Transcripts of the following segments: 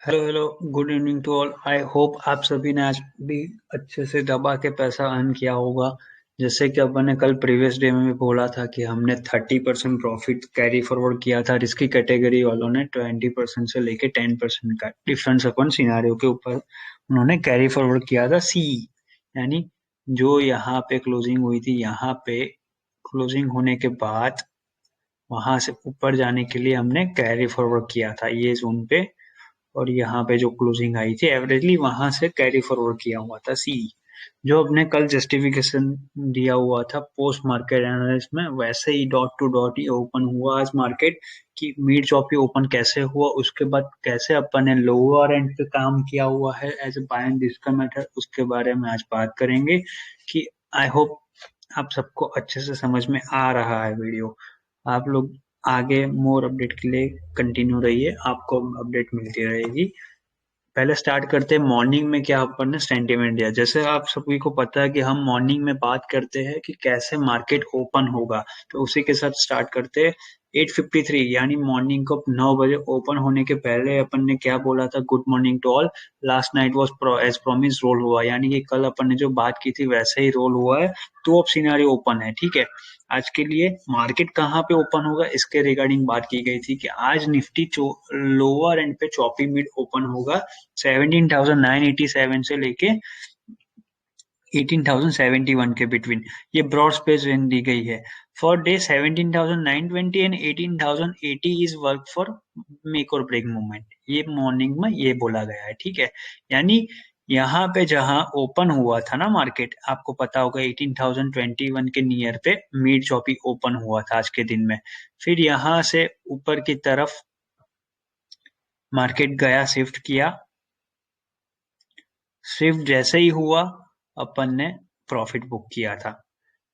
Hello hello, good evening to all. I hope आप सभी ने आज भी अच्छे से दबा के पैसा अर्न किया होगा। जैसे कि अपन ने कल प्रीवियस डे में भी बोला था कि हमने 30% प्रॉफिट कैरी फॉरवर्ड किया था। रिस्की कैटेगरी वालों ने 20% से लेके 10% का डिफरेंस अपन सिनारियो के ऊपर उन्होंने कैरी फॉरवर्ड किया था। सी यानी जो यहाँ पे क्लोजिंग हुई थी, यहाँ पे क्लोजिंग होने के बाद वहां से ऊपर जाने के लिए हमने कैरी फॉरवर्ड किया था ये जोन पे। और यहाँ पे जो क्लोजिंग आई थी एवरेजली वहां से कैरी फॉरवर्ड किया हुआ था सी। जो अपने कल जस्टिफिकेशन दिया हुआ था पोस्ट मार्केट एनालिसिस में, वैसे ही dot to dot he open हुआ आज मार्केट। कि मिड चॉपी ओपन कैसे हुआ, उसके बाद कैसे अपन ने लोअर एंड पे काम किया हुआ है as a by and disc method, उसके बारे में आज बात करेंगे। कि आई होप आप सबको अच्छे से समझ में आ रहा है वीडियो। आप लोग आगे मोर अपडेट के लिए कंटिन्यू रहिए, आपको अपडेट मिलती रहेगी। पहले स्टार्ट करते हैं मॉर्निंग में क्या अपन ने सेंटीमेंट दिया। जैसे आप सभी को पता है कि हम मॉर्निंग में बात करते हैं कि कैसे मार्केट ओपन होगा, तो उसी के साथ स्टार्ट करते हैं। 8:53 यानी मॉर्निंग को 9 बजे ओपन होने के पहले अपन ने क्या बोला था, good morning to all. Last night was as promise roll हुआ, यानी कि कल अपन ने जो बात की थी वैसे ही रोल हुआ है। तो अब सिनारियो ओपन है, ठीक है। आज के लिए मार्केट कहाँ पे ओपन होगा इसके रिगार्डिंग बात की गई थी कि आज निफ्टी लोअर एंड पे चॉपी मिड ओपन होगा 17,987 से लेके 18,071 के बिटवीन। ये ब्रॉड स्पेस रेंज दी गई है। For day 17,920 and 18,080 is work for make और ब्रेक मूवमेंट। ये मॉर्निंग में ये बोला गया है, ठीक है। यानी यहाँ पे जहां ओपन हुआ था ना मार्केट, आपको पता होगा 18,021 के नियर पे मिड चॉपी ओपन हुआ था आज के दिन में। फिर यहाँ से ऊपर की तरफ मार्केट गया, शिफ्ट किया। शिफ्ट जैसे ही हुआ अपन ने प्रॉफिट बुक किया था।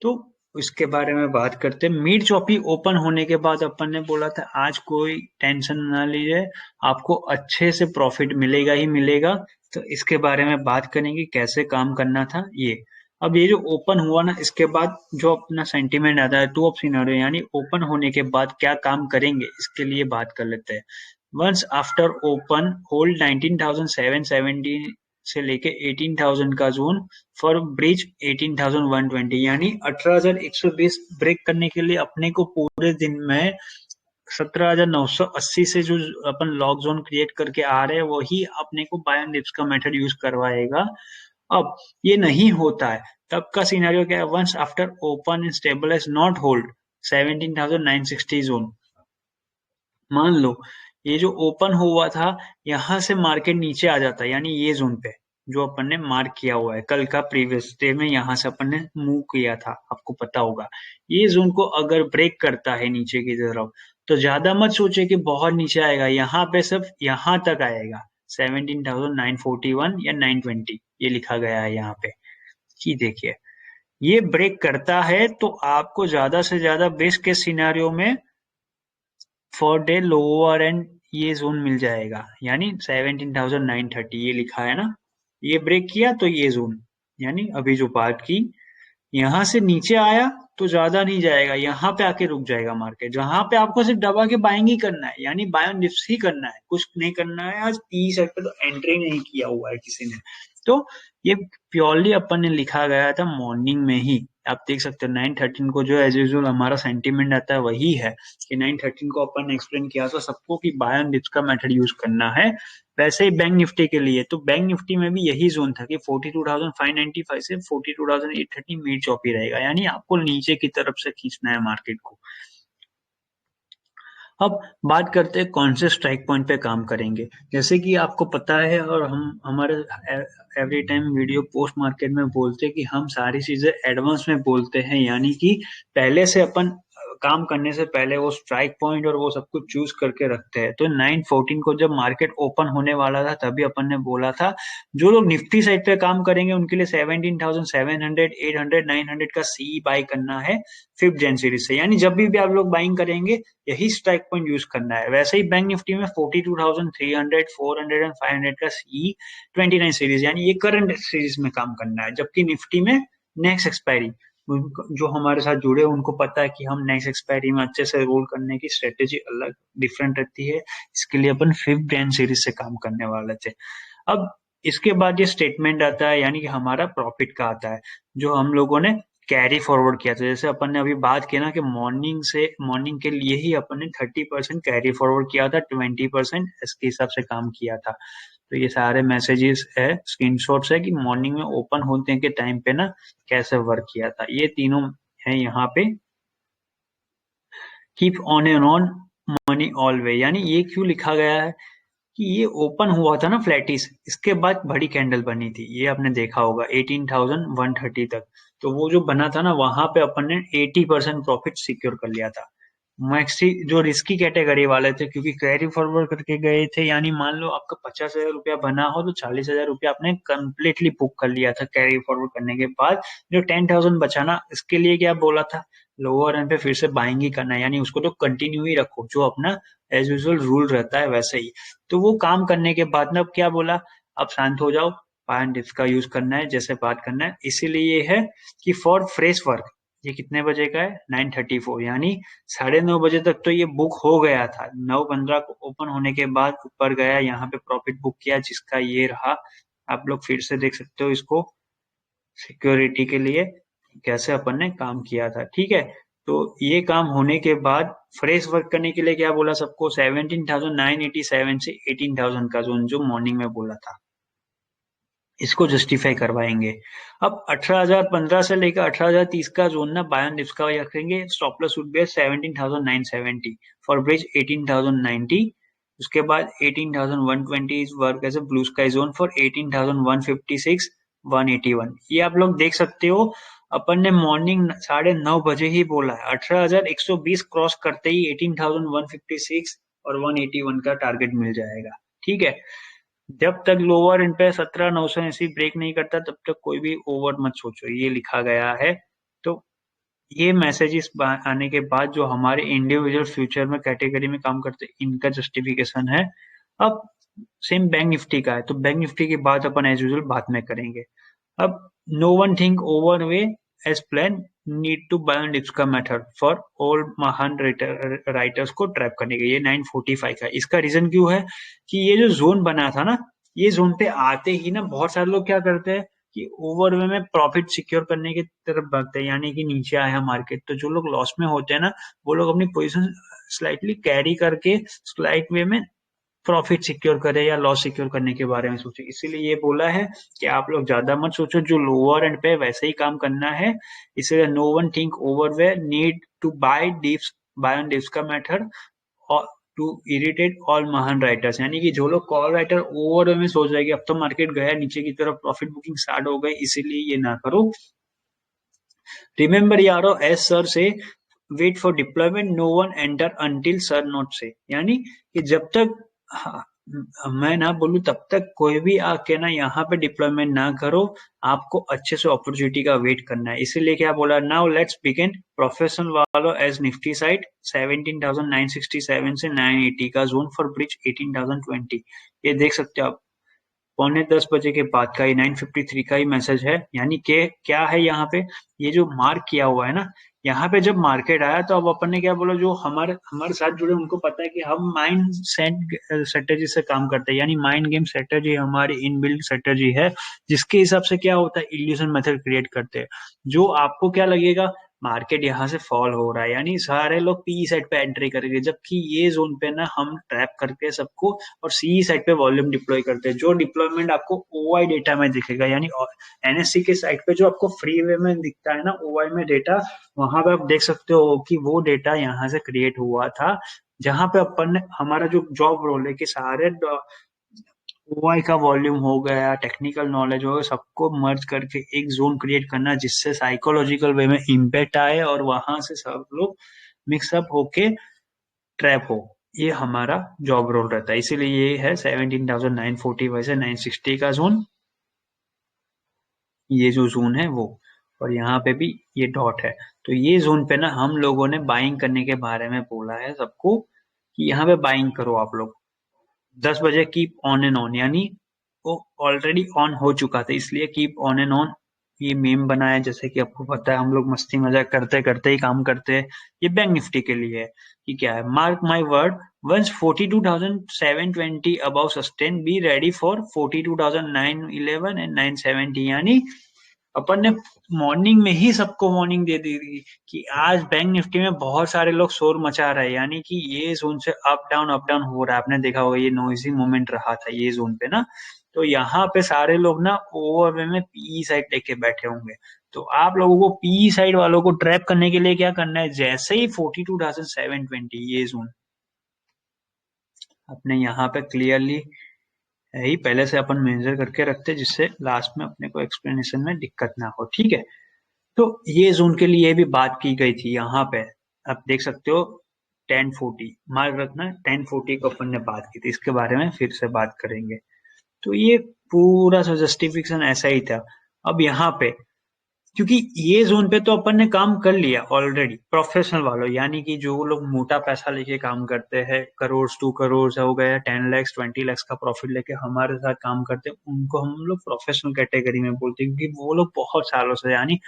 तो इसके बारे में बात करते हैं। मिड चॉपी ओपन होने के बाद अपन ने बोला था आज कोई टेंशन ना लीजिए, आपको अच्छे से प्रॉफिट मिलेगा ही मिलेगा। तो इसके बारे में बात करेंगे कैसे काम करना था ये। अब ये जो ओपन हुआ ना, इसके बाद जो अपना सेंटीमेंट आता है टू ऑफ सिनेरियो, यानी ओपन होने के बाद क्या काम करेंगे इसके लिए बात कर लेते हैं। वंस आफ्टर ओपन होल्ड 19,770 से लेके 18,000 का जोन फॉर ब्रिज 18,120, यानी 18,120 ब्रेक करने के लिए अपने को पूरे दिन में 17,980 से जो अपन लॉक जोन क्रिएट करके आ रहे हैं वही अपने को बाय एंड डिप्स का मेथड यूज करवाएगा। अब ये नहीं होता है तब का सिनेरियो क्या है, once after open in stabilize not hold 17,960 zone. मान लो ये जो ओपन हुआ था यहाँ से मार्केट नीचे आ जाता है, यानी ये जोन पे जो अपन ने मार्क किया हुआ है कल का प्रीवियस डे में, यहाँ से अपन ने मूव किया था, आपको पता होगा। ये जोन को अगर ब्रेक करता है नीचे की तरफ, तो ज्यादा मत सोचे कि बहुत नीचे आएगा, यहाँ पे सिर्फ यहाँ तक आएगा 17,941 या 920, ये लिखा गया है यहाँ पे। कि देखिए ये ब्रेक करता है तो आपको ज्यादा से ज्यादा बेस्ट केस सिनेरियो में फॉर डे लोअर एंड ये जोन मिल जाएगा, यानी 17,930 ये लिखा है ना। ये ब्रेक किया तो ये जोन, यानी अभी जो बात की यहाँ से नीचे आया तो ज्यादा नहीं जाएगा, यहाँ पे आके रुक जाएगा मार्केट, जहां पे आपको सिर्फ दबा के बाइंग ही करना है, यानी बाय ऑन डिप्स ही करना है, कुछ नहीं करना है। आज पी सेट पे तो एंट्री नहीं किया हुआ है किसी ने। तो ये प्योरली अपन ने लिखा गया था मॉर्निंग में ही। आप देख सकते हो 9:13 को जो एज यूजुअल हमारा सेंटीमेंट आता है वही है कि 9:13 को अपन ने एक्सप्लेन किया था सबको कि बाय ऑन डिप्स का मेथड यूज करना है। वैसे ही बैंक निफ्टी के लिए, तो बैंक निफ्टी में भी यही जोन था कि 42,595 से 42,830 मिड चॉपी रहेगा, यानी आपको नीचे की तरफ से खींचना है मार्केट को। अब बात करते हैं कौन से स्ट्राइक पॉइंट पे काम करेंगे। जैसे कि आपको पता है और हम हमारे every time video post market में बोलते हैं कि हम सारी चीजें एडवांस में बोलते हैं, यानी कि पहले से अपन काम करने से पहले वो स्ट्राइक पॉइंट और वो सब कुछ चूज करके रखते हैं। तो 9:14 को जब मार्केट ओपन होने वाला था तभी अपन ने बोला था जो लोग निफ्टी साइड पे काम करेंगे उनके लिए 17,700 800 900 का सी बाय करना है 5th जन सीरीज से, यानी जब भी आप लोग बाइंग करेंगे यही स्ट्राइक पॉइंट यूज करना है। वैसे ही बैंक निफ्टी में 42,300 400 एंड 500 का सी 29 सीरीज, यानी ये करंट सीरीज में काम करना है, जबकि निफ्टी में नेक्स्ट एक्सपायरी जो हमारे साथ जुड़े उनको पता है कि हम नेक्स्ट एक्सपायरी में अच्छे से रोल करने की स्ट्रेटेजी अलग डिफरेंट रहती है। इसके लिए अपन फिफ्थ डे सीरीज से काम करने वाले थे। अब इसके बाद ये स्टेटमेंट आता है, यानी कि हमारा प्रॉफिट का आता है, जो हम लोगों ने कैरी फॉरवर्ड किया था। जैसे अपन ने अभी बात की ना कि मॉर्निंग के लिए ही अपन ने 30% कैरी फॉरवर्ड किया था, 20% इसके हिसाब से काम किया था। तो ये सारे मैसेजेस है, स्क्रीनशॉट्स है कि मॉर्निंग में ओपन होने के टाइम पे ना कैसे वर्क किया था। ये तीनों है यहाँ पे। Keep on and on money ऑलवे, यानी ये क्यों लिखा गया है कि ये ओपन हुआ था ना फ्लैटिस, इसके बाद बड़ी कैंडल बनी थी, ये आपने देखा होगा 18,130 तक। तो वो जो बना था ना, वहां पे अपन ने 80% प्रॉफिट सिक्योर कर लिया था। मैक्सी जो रिस्की कैटेगरी वाले थे, क्योंकि कैरी फॉरवर्ड करके गए थे, यानी मान लो आपका 50,000 रुपया बना हो तो 40,000 रुपया आपने कंप्लीटली बुक कर लिया था कैरी फॉरवर्ड करने के बाद। जो 10,000 बचा ना, इसके लिए क्या बोला था, लोअर एंड पे फिर से बाइंग ही करना है, यानी उसको तो कंटिन्यू ही रखो, जो अपना एज यूजुअल रूल रहता है वैसे ही। तो वो काम करने के बाद ना अब क्या बोला, अब शांत हो जाओ, बाय एंड डिप्स का यूज करना है, जैसे बात करना है। इसीलिए ये है कि फॉर फ्रेश वर्क, ये कितने बजे का है, 9:34, यानी 9:30 बजे तक तो ये बुक हो गया था। 9:15 को ओपन होने के बाद ऊपर गया, यहाँ पे प्रॉफिट बुक किया, जिसका ये रहा। आप लोग फिर से देख सकते हो इसको, सिक्योरिटी के लिए कैसे अपन ने काम किया था, ठीक है। तो ये काम होने के बाद फ्रेश वर्क करने के लिए क्या बोला सबको, 17,987 से 18,000 का जोन जो मॉर्निंग में बोला था, इसको जस्टिफाई करवाएंगे। अब 18,015 से लेकर 18,030 का जोन ना बाय ऑन डिप्स का रखेंगे। Stop loss would be 17,970 for breach 18,090। उसके बाद 18,120 is work as a blue sky zone for 18,156 181। ये आप लोग देख सकते हो, अपन ने मॉर्निंग 9:30 ही बोला है, 18,120 क्रॉस करते ही 18,156 और 181 का टारगेट मिल जाएगा, ठीक है। जब तक लोअर एंड पे 17,980 ब्रेक नहीं करता, तब तक कोई भी ओवर मत सोचो, ये लिखा गया है। तो ये मैसेजेस आने के बाद जो हमारे इंडिविजुअल फ्यूचर में कैटेगरी में काम करते हैं, इनका जस्टिफिकेशन है। अब सेम बैंक निफ्टी का है, तो बैंक निफ्टी की बात अपन एज यूजुअल बाद में करेंगे। अब no one think over way as plan, need to buy on dips का मेथड फॉर ऑल महान राइटर्स को ट्रैप करने के, ये 9:45 का। इसका रीजन क्यों है कि ये जो जोन बना था ना, ये जोन पे आते ही ना बहुत सारे लोग क्या करते हैं कि ओवरवे में प्रॉफिट सिक्योर करने की तरफ भागते हैं, यानी कि नीचे आया मार्केट तो जो लोग लॉस में होते हैं ना, वो लोग अपनी पोजीशन स्लाइटली कैरी करके स्लाइट वे में प्रॉफिट सिक्योर करे या लॉस सिक्योर करने के बारे में सोचे। इसीलिए ये बोला है कि आप लोग ज्यादा मत सोचो, जो लोअर एंड पे वैसे ही काम करना है। इसलिए no one think over way need to buy on dips का मेथड और टू इरिटेट ऑल महान राइटर्स, यानी कि जो लोग कॉल राइटर ओवर में सोच रहे हैं कि अब तो मार्केट गया नीचे की तरफ, प्रॉफिट बुकिंग स्टार्ट हो गई, इसीलिए ये ना करो। रिमेंबर यारो, as sir say wait for deployment, no one enter until sir not say, यानी कि जब तक हाँ, मैं ना बोलूं तब तक कोई भी आके ना यहाँ पे डिप्लॉयमेंट ना करो। आपको अच्छे से अपॉर्चुनिटी का वेट करना है। इसीलिए क्या बोला, नाउ लेट्स बिगिन प्रोफेशनल वालों एज निफ्टी साइड 17,967 से 980 का जोन फॉर ब्रिज 18,020। ये देख सकते हो आप, 9:45 के बाद का, ये 9:53 का ही मैसेज है। यानी कि क्या है यहाँ पे, ये जो मार्क किया हुआ है ना, यहाँ पे जब मार्केट आया तो अब अपन ने क्या बोला, जो हमारे हमारे साथ जुड़े उनको पता है कि हम माइंड सेट स्ट्रेटेजी से काम करते हैं, यानी माइंड गेम स्ट्रेटेजी हमारी इनबिल्ट स्ट्रेटेजी है, जिसके हिसाब से क्या होता है, इल्यूजन मेथड क्रिएट करते हैं। जो आपको क्या लगेगा, मार्केट यहाँ से फॉल हो रहा है, यानी सारे लोग पी साइड पे एंट्री करेंगे, जबकि ये जोन पे ना हम ट्रैप करके सबको और सी साइड पे वॉल्यूम डिप्लॉय करते हैं। जो डिप्लॉयमेंट आपको ओआई डेटा में दिखेगा, यानी एनएससी के साइड पे जो आपको फ्री वे में दिखता है ना ओआई में डेटा, वहां पे आप देख सकते हो कि वो डेटा यहाँ से क्रिएट हुआ था, जहां पे अपन ने हमारा जो जॉब रोल है कि सारे ओआई का वॉल्यूम हो गया, टेक्निकल नॉलेज हो गया, सबको मर्ज करके एक जोन क्रिएट करना, जिससे साइकोलॉजिकल वे में इम्पैक्ट आए और वहां से सब लोग मिक्सअप होके ट्रैप हो। ये हमारा जॉब रोल रहता है। इसीलिए ये है 17,940 वैसे 960 का जोन, ये जो जोन है वो, और यहाँ पे भी ये डॉट है। तो ये जोन पे ना हम लोगों ने बाइंग करने के बारे में बोला है सबको कि यहाँ पे बाइंग करो आप लोग। 10 बजे कीप ऑन एंड ऑन, यानी वो ऑलरेडी ऑन हो चुका था, इसलिए कीप ऑन एंड ऑन ये मीम बना है, जैसे कि आपको पता है हम लोग मस्ती मजाक करते करते ही काम करते हैं। ये बैंक निफ्टी के लिए है कि क्या है, mark my word, once 42,720 above sustain, be ready for 42,911 and 970। यानी अपन ने मॉर्निंग में ही सबको वार्निंग दे दी थी कि आज बैंक निफ्टी में बहुत सारे लोग शोर मचा रहे हैं, यानी कि ये जोन से अप डाउन हो रहा है। आपने देखा होगा ये नोइजी मोमेंट रहा था ये जोन पे ना, तो यहाँ पे सारे लोग ना ओवरवे में पी साइड लेके बैठे होंगे। तो आप लोगों को पी साइड वालों को ट्रैप करने के लिए क्या करना है, जैसे ही 42,720 ये जोन अपने यहाँ पे क्लियरली है ही, पहले से अपन मेजर करके रखते जिससे लास्ट में अपने को एक्सप्लेनेशन में दिक्कत ना हो, ठीक है। तो ये जोन के लिए भी बात की गई थी यहाँ पे, आप देख सकते हो 1040 मार्क रखना, 1040 को अपन ने बात की थी, इसके बारे में फिर से बात करेंगे। तो ये पूरा सा जस्टिफिकेशन ऐसा ही था। अब यहाँ पे क्योंकि ये जोन पे तो अपन ने काम कर लिया ऑलरेडी, प्रोफेशनल वालों यानी कि जो लोग मोटा पैसा लेके काम करते हैं, करोड़ 2 करोड़ हो गया, 10 lakhs 20 lakhs का प्रॉफिट लेके हमारे साथ काम करते हैं, उनको हम लोग प्रोफेशनल कैटेगरी में बोलते हैं, क्योंकि वो लोग बहुत सालों से यानी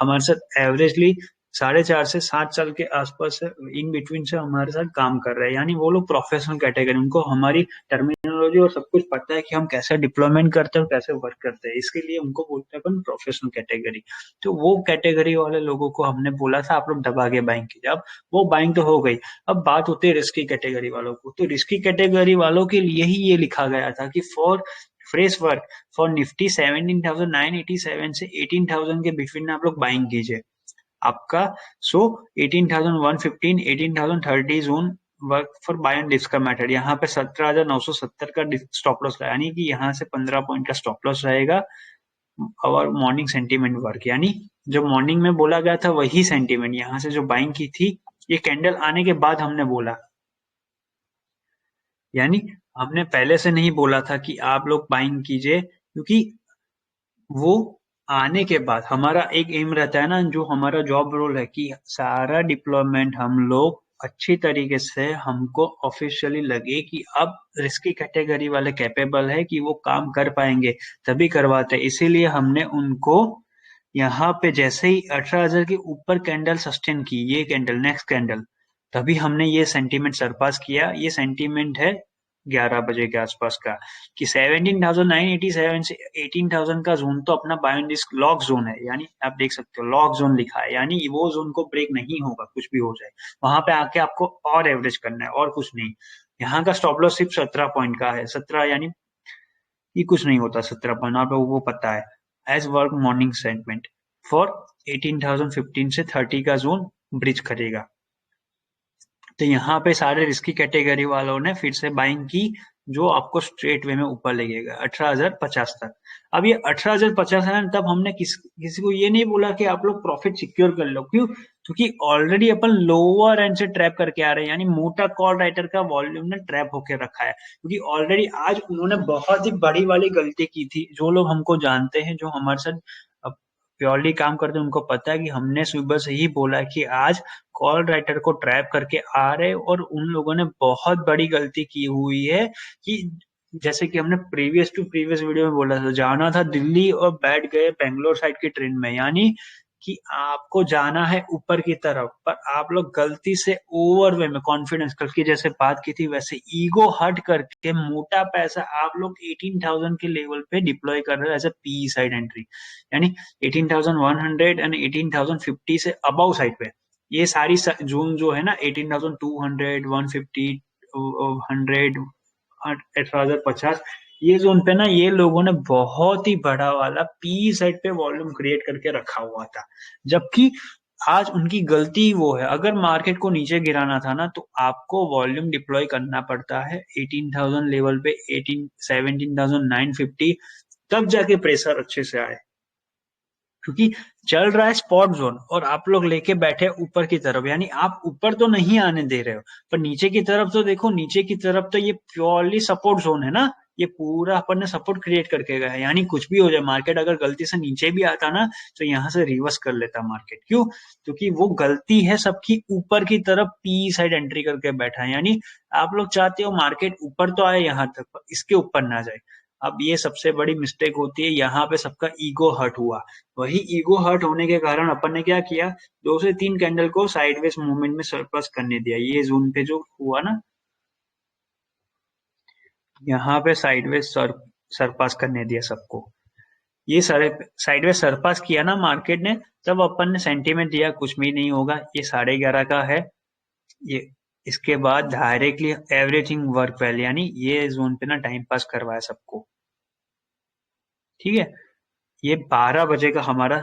हमारे साथ एवरेजली 4.5 से 7 साल के आसपास इन बिटवीन से हमारे साथ काम कर रहे हैं, यानी वो लोग प्रोफेशनल कैटेगरी, उनको हमारी टर्मिनोलॉजी और सब कुछ पता है कि हम कैसे डिप्लॉयमेंट करते हैं और कैसे वर्क करते हैं, इसके लिए उनको बोलते हैं अपन प्रोफेशनल कैटेगरी। तो वो कैटेगरी वाले लोगों को हमने बोला था आप लोग दबा के बाइंग कीजिए। अब वो बाइंग तो हो गई, अब बात होती है रिस्की कैटेगरी वालों को। तो रिस्की कैटेगरी वालों के लिए ही ये लिखा गया था कि for fresh work for Nifty 17,987 से 18,000 के बिटवीन आप लोग बाइंग कीजिए आपका। So 18,115 18,030 zone work for buy and डिस्क का मेथड। यहाँ पे 17,970 का स्टॉप लॉस, यानी कि यहाँ से 15 पॉइंट का स्टॉप लॉस रहेगा। और मॉर्निंग सेंटीमेंट वर्क, यानी जो मॉर्निंग में बोला गया था वही सेंटीमेंट यहाँ से जो बाइंग की थी, ये कैंडल आने के बाद हमने बोला, यानी हमने पहले से नहीं बोला था कि आप लोग बाइंग कीजिए, क्योंकि वो आने के बाद हमारा एक एम रहता है ना, जो हमारा जॉब रोल है कि सारा डिप्लॉयमेंट हम लोग अच्छी तरीके से, हमको ऑफिशियली लगे कि अब रिस्की कैटेगरी वाले कैपेबल है कि वो काम कर पाएंगे, तभी करवाते हैं। इसीलिए हमने उनको यहाँ पे जैसे ही 18,000 के ऊपर कैंडल सस्टेन की, ये कैंडल नेक्स्ट कैंडल, तभी हमने ये सेंटीमेंट सरपास किया। ये सेंटीमेंट है 11 बजे के आसपास का, कि 17,987 से 18,000 का जोन तो अपना buy and risk lock zone है, यानी आप देख सकते हो लॉक जोन लिखा है, यानी वो जोन को ब्रेक नहीं होगा कुछ भी हो जाए। वहां पे आके आपको और एवरेज करना है और कुछ नहीं। यहाँ का स्टॉप लॉस सिर्फ 17 पॉइंट का है, 17 यानी ये कुछ नहीं होता 17 पॉइंट, आप लोगों को पता है। As work morning segment for 18,015 से 30 का जोन ब्रिज करेगा। तो यहाँ पे सारे रिस्की कैटेगरी वालों ने फिर से बाइंग की, जो आपको स्ट्रेट वे में ऊपर लगेगा 18,050 तक। अब ये 18,050 है, तब हमने किसी को ये नहीं बोला कि आप लोग प्रॉफिट सिक्योर कर लो, क्यों? क्योंकि ऑलरेडी अपन लोअर एंड से ट्रैप करके आ रहे हैं, यानी मोटा कॉल राइटर का वॉल्यूम ने ट्रैप होके रखा है, क्योंकि ऑलरेडी आज उन्होंने बहुत ही बड़ी वाली गलती की थी। जो लोग हमको जानते हैं, जो हमारे साथ प्योरली काम करते हैं, उनको पता है कि हमने सुबह से ही बोला कि आज कॉल राइटर को ट्रैप करके आ रहे, और उन लोगों ने बहुत बड़ी गलती की हुई है कि जैसे कि हमने प्रीवियस टू प्रीवियस वीडियो में बोला था, जाना था दिल्ली और बैठ गए बेंगलोर साइड की ट्रेन में, यानी कि आपको जाना है ऊपर की तरफ, पर आप लोग गलती से ओवर वे में कॉन्फिडेंस, कल की जैसे बात की थी वैसे ईगो हट करके मोटा पैसा आप लोग 18,000 के लेवल पे डिप्लॉय कर रहे हो as A P side entry, यानी 18,100 एंड 18,050 से अबव साइड पे। ये सारी जोन जो है ना 18,200 150 100 18,050, ये जोन पे ना ये लोगों ने बहुत ही बड़ा वाला पी साइड पे वॉल्यूम क्रिएट करके रखा हुआ था, जबकि आज उनकी गलती वो है, अगर मार्केट को नीचे गिराना था ना तो आपको वॉल्यूम डिप्लॉय करना पड़ता है 18,000 लेवल पे, 17,950, तब जाके प्रेशर अच्छे से आए, क्योंकि चल रहा है स्पॉट जोन और आप लोग लेके बैठे ऊपर की तरफ, यानी आप ऊपर तो नहीं आने दे रहे हो, पर नीचे की तरफ तो देखो, नीचे की तरफ तो ये प्योरली सपोर्ट जोन है ना, ये पूरा अपन ने सपोर्ट क्रिएट करके गया है, यानी कुछ भी हो जाए, मार्केट अगर गलती से नीचे भी आता ना तो यहाँ से रिवर्स कर लेता मार्केट। क्यों? क्योंकि वो गलती है सबकी ऊपर की तरफ पी साइड एंट्री करके बैठा है, यानी आप लोग चाहते हो मार्केट ऊपर तो आए यहाँ तक, पर इसके ऊपर ना जाए। अब ये सबसे बड़ी मिस्टेक होती है, यहाँ पे सबका ईगो हर्ट हुआ। वही ईगो हर्ट होने के कारण अपन ने क्या किया, 2 से 3 कैंडल को साइडवेज मूवमेंट में सरप्लस करने दिया। ये जोन पे जो हुआ ना, यहाँ पे साइडवेज सरपास करने दिया सबको। ये सारे साइडवेज सरपास किया ना मार्केट ने, तब अपन ने सेंटीमेंट दिया कुछ भी नहीं होगा, ये 11:30 का है ये। इसके बाद डायरेक्टली एवरीथिंग वर्क वेल, यानी ये जोन पे ना टाइम पास करवाया सबको। ठीक है, ये 12 बजे का हमारा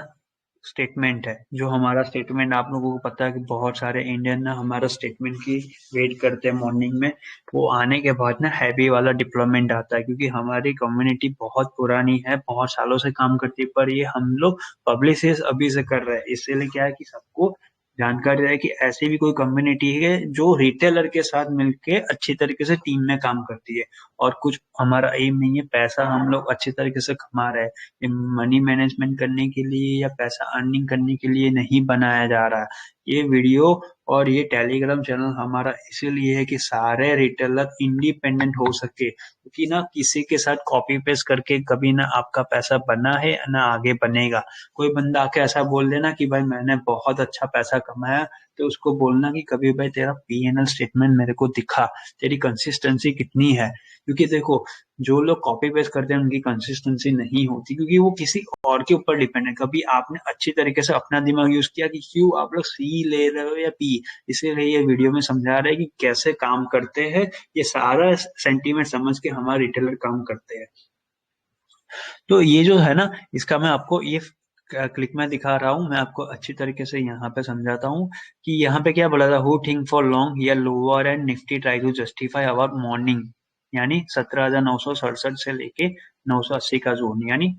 स्टेटमेंट है। जो हमारा स्टेटमेंट आप लोगों को पता है कि बहुत सारे इंडियन ना हमारा स्टेटमेंट की वेट करते हैं मॉर्निंग में। वो आने के बाद ना हैवी वाला डिप्लॉयमेंट आता है, क्योंकि हमारी कम्युनिटी बहुत पुरानी है, बहुत सालों से काम करती है, पर ये हम लोग पब्लिसिस अभी से कर रहे हैं। इसीलिए क्या है कि सबको जानकारी रहे कि ऐसी भी कोई कम्युनिटी है जो रिटेलर के साथ मिलके अच्छी तरीके से टीम में काम करती है। और कुछ हमारा एम नहीं है पैसा हम लोग अच्छी तरीके से कमा रहे हैं, ये मनी मैनेजमेंट करने के लिए या पैसा अर्निंग करने के लिए नहीं बनाया जा रहा। ये वीडियो और ये टेलीग्राम चैनल हमारा इसीलिए है कि सारे रिटेलर इंडिपेंडेंट हो सके, क्योंकि ना किसी के साथ कॉपी पेस्ट करके कभी ना आपका पैसा बना है ना आगे बनेगा। कोई बंदा आके ऐसा बोल देना कि भाई मैंने बहुत अच्छा पैसा कमाया, तो उसको बोलना कि कभी भाई तेरा पीएनएल स्टेटमेंट मेरे को दिखा, तेरी कंसिस्टेंसी कितनी है। क्योंकि देखो, जो लोग कॉपी पेस्ट करते हैं उनकी कंसिस्टेंसी नहीं होती, क्योंकि वो किसी और के ऊपर डिपेंड है। कभी आपने अच्छी तरीके से अपना दिमाग यूज किया कि क्यों आप लोग सी ले रहे हो या पी। इसीलिए ये वीडियो में समझा रहे हैं कि कैसे काम करते हैं, ये सारा सेंटीमेंट समझ के हमारे रिटेलर काम करते हैं। तो ये जो है ना, इसका मैं आपको ये क्लिक में दिखा रहा हूँ, मैं आपको अच्छी तरीके से यहाँ पे समझाता हूँ कि यहाँ पे क्या बोला था, हु थिंक फॉर लॉन्ग या lower end Nifty try to justify our morning, यानी 17,967 से लेके 980 का जोन, यानी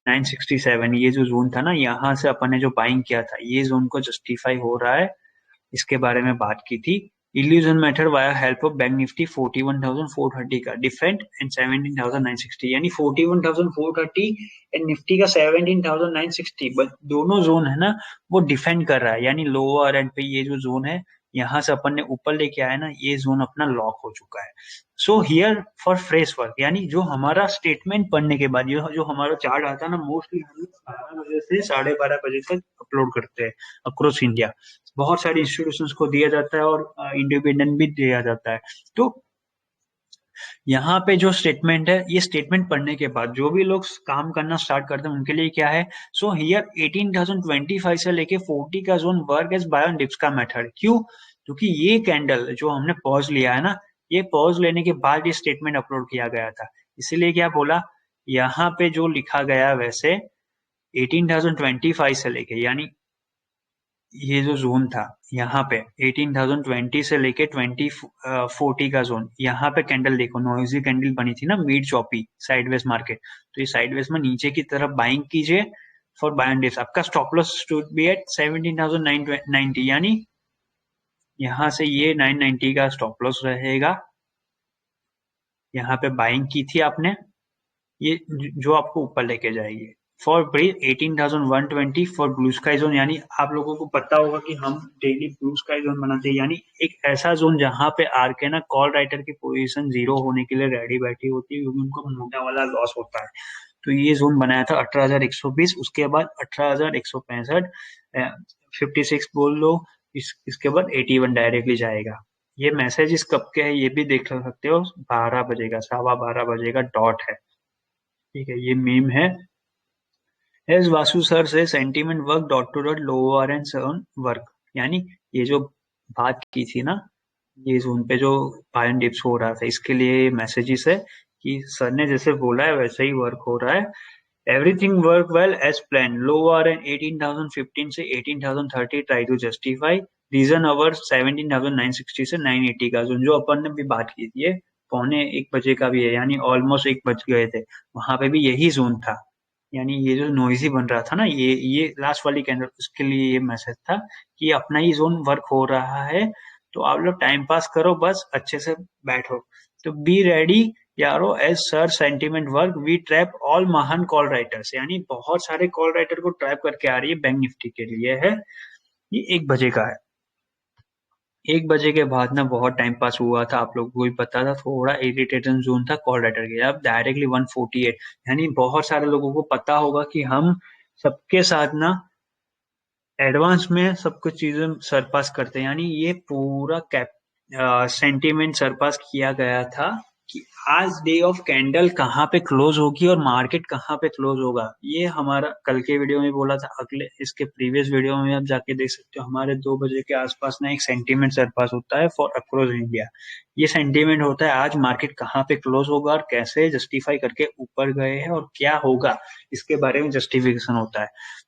967, ये जो जोन था ना, यहाँ से अपन ने जो बाइंग किया था, ये जोन को जस्टिफाई हो रहा है, इसके बारे में बात की थी। Illusion method via help of bank Nifty 41,430 का डिफेंड एंड 17,960, यानी 41,430 एंड निफ्टी का 17,960, बट दोनों जोन है ना वो डिफेंड कर रहा है, यानी लोअर एंड पे ये जो जोन है, यहाँ से अपन ने ऊपर लेके आया ना, ये जोन अपना लॉक हो चुका है। So here for fresh work, यानी जो हमारा स्टेटमेंट पढ़ने के बाद जो हमारा चार्ट आता है ना, मोस्टली हम लोग 12 बजे से 12:30 बजे तक अपलोड करते हैं अक्रॉस इंडिया। बहुत सारे इंस्टीट्यूशंस को दिया जाता है और इंडिपेंडेंट भी दिया जाता है। तो यहाँ पे जो स्टेटमेंट है, ये स्टेटमेंट पढ़ने के बाद जो भी लोग काम करना स्टार्ट करते हैं उनके लिए क्या है, सो हियर 18,025 से लेके 40 का zone work as buy on dips का मेथड। क्यों? क्योंकि ये कैंडल जो हमने पॉज लिया है ना, ये पॉज लेने के बाद ये स्टेटमेंट अपलोड किया गया था। इसीलिए क्या बोला, यहाँ पे जो लिखा गया वैसे 18,025 से लेके, यानी ये जो जोन था यहाँ पे 18,020 से लेके 2040 का जोन, यहाँ पे कैंडल देखो, नोइजी कैंडल बनी थी ना, मिड चॉपी साइडवेज मार्केट, तो ये साइडवेज में नीचे की तरफ बाइंग कीजिए फॉर बाय ऑन डिप्स। आपका stop loss should be at 17,990, यानी यहाँ से ये 990 का स्टॉप लॉस रहेगा। यहाँ पे बाइंग की थी आपने, ये जो आपको ऊपर लेके जाएगी। For breach 18,120 for blue sky zone, यानी आप लोगों को पता होगा कि हम डेली ब्लू स्काई जोन बनाते हैं, यानी एक ऐसा जोन जहां पे आर के ना कॉल राइटर की पोजीशन जीरो होने के लिए रेडी बैठी होती है, क्योंकि उनको मोटा वाला लॉस होता है। तो ये जोन बनाया था 18,120, उसके बाद 18,165, 56 बोल लो, इसके बाद 81 डायरेक्टली जाएगा। ये मैसेज इस कब के है ये भी देख सकते हो, 12 बजे का, 12:15 का डॉट है। ठीक है, ये मीम है। As Vasu sir say sentiment work dot to dot lower end soon work, यानी ये जो बात की थी ना, ये जोन पे जो पायन डिप्स हो रहा था, इसके लिए मैसेजेस है कि सर ने जैसे बोला है वैसे ही वर्क हो रहा है। Everything work well as plan, lower end 18,015 से 18,030 try to justify, reason our 17,960 से 980 का जोन, जो अपन ने भी बात की थी, ये 1:45 का भी है, यानी ऑलमोस्ट 1 बज गए थे, वहां पे भी यही जोन था। यानी ये जो नोइजी बन रहा था ना, ये लास्ट वाली कैंडल, उसके लिए ये मैसेज था कि अपना ही जोन वर्क हो रहा है, तो आप लोग टाइम पास करो, बस अच्छे से बैठो। तो बी रेडी यारो, as sir sentiment work we trap all महान कॉल राइटर्स, यानी बहुत सारे कॉल राइटर को ट्रैप करके आ रही है बैंक निफ्टी के लिए है। ये 1 बजे का है। 1 बजे के बाद ना बहुत टाइम पास हुआ था, आप लोगों को भी पता था, थोड़ा इरिटेशन जोन था कॉल राइटर के, अब डायरेक्टली 148, यानी बहुत सारे लोगों को पता होगा कि हम सबके साथ ना एडवांस में सब कुछ चीजें सरपास करते हैं, यानी ये पूरा कैप सेंटीमेंट सरपास किया गया था कि आज डे ऑफ कैंडल कहाँ पे क्लोज होगी और मार्केट कहाँ पे क्लोज होगा। ये हमारा कल के वीडियो में बोला था, अगले इसके प्रीवियस वीडियो में आप जाके देख सकते हो, हमारे 2 बजे के आसपास ना एक सेंटीमेंट सरपास होता है फॉर अक्रॉस इंडिया। ये सेंटीमेंट होता है आज मार्केट कहाँ पे क्लोज होगा और कैसे जस्टिफाई करके ऊपर गए हैं और क्या होगा, इसके बारे में जस्टिफिकेशन होता है।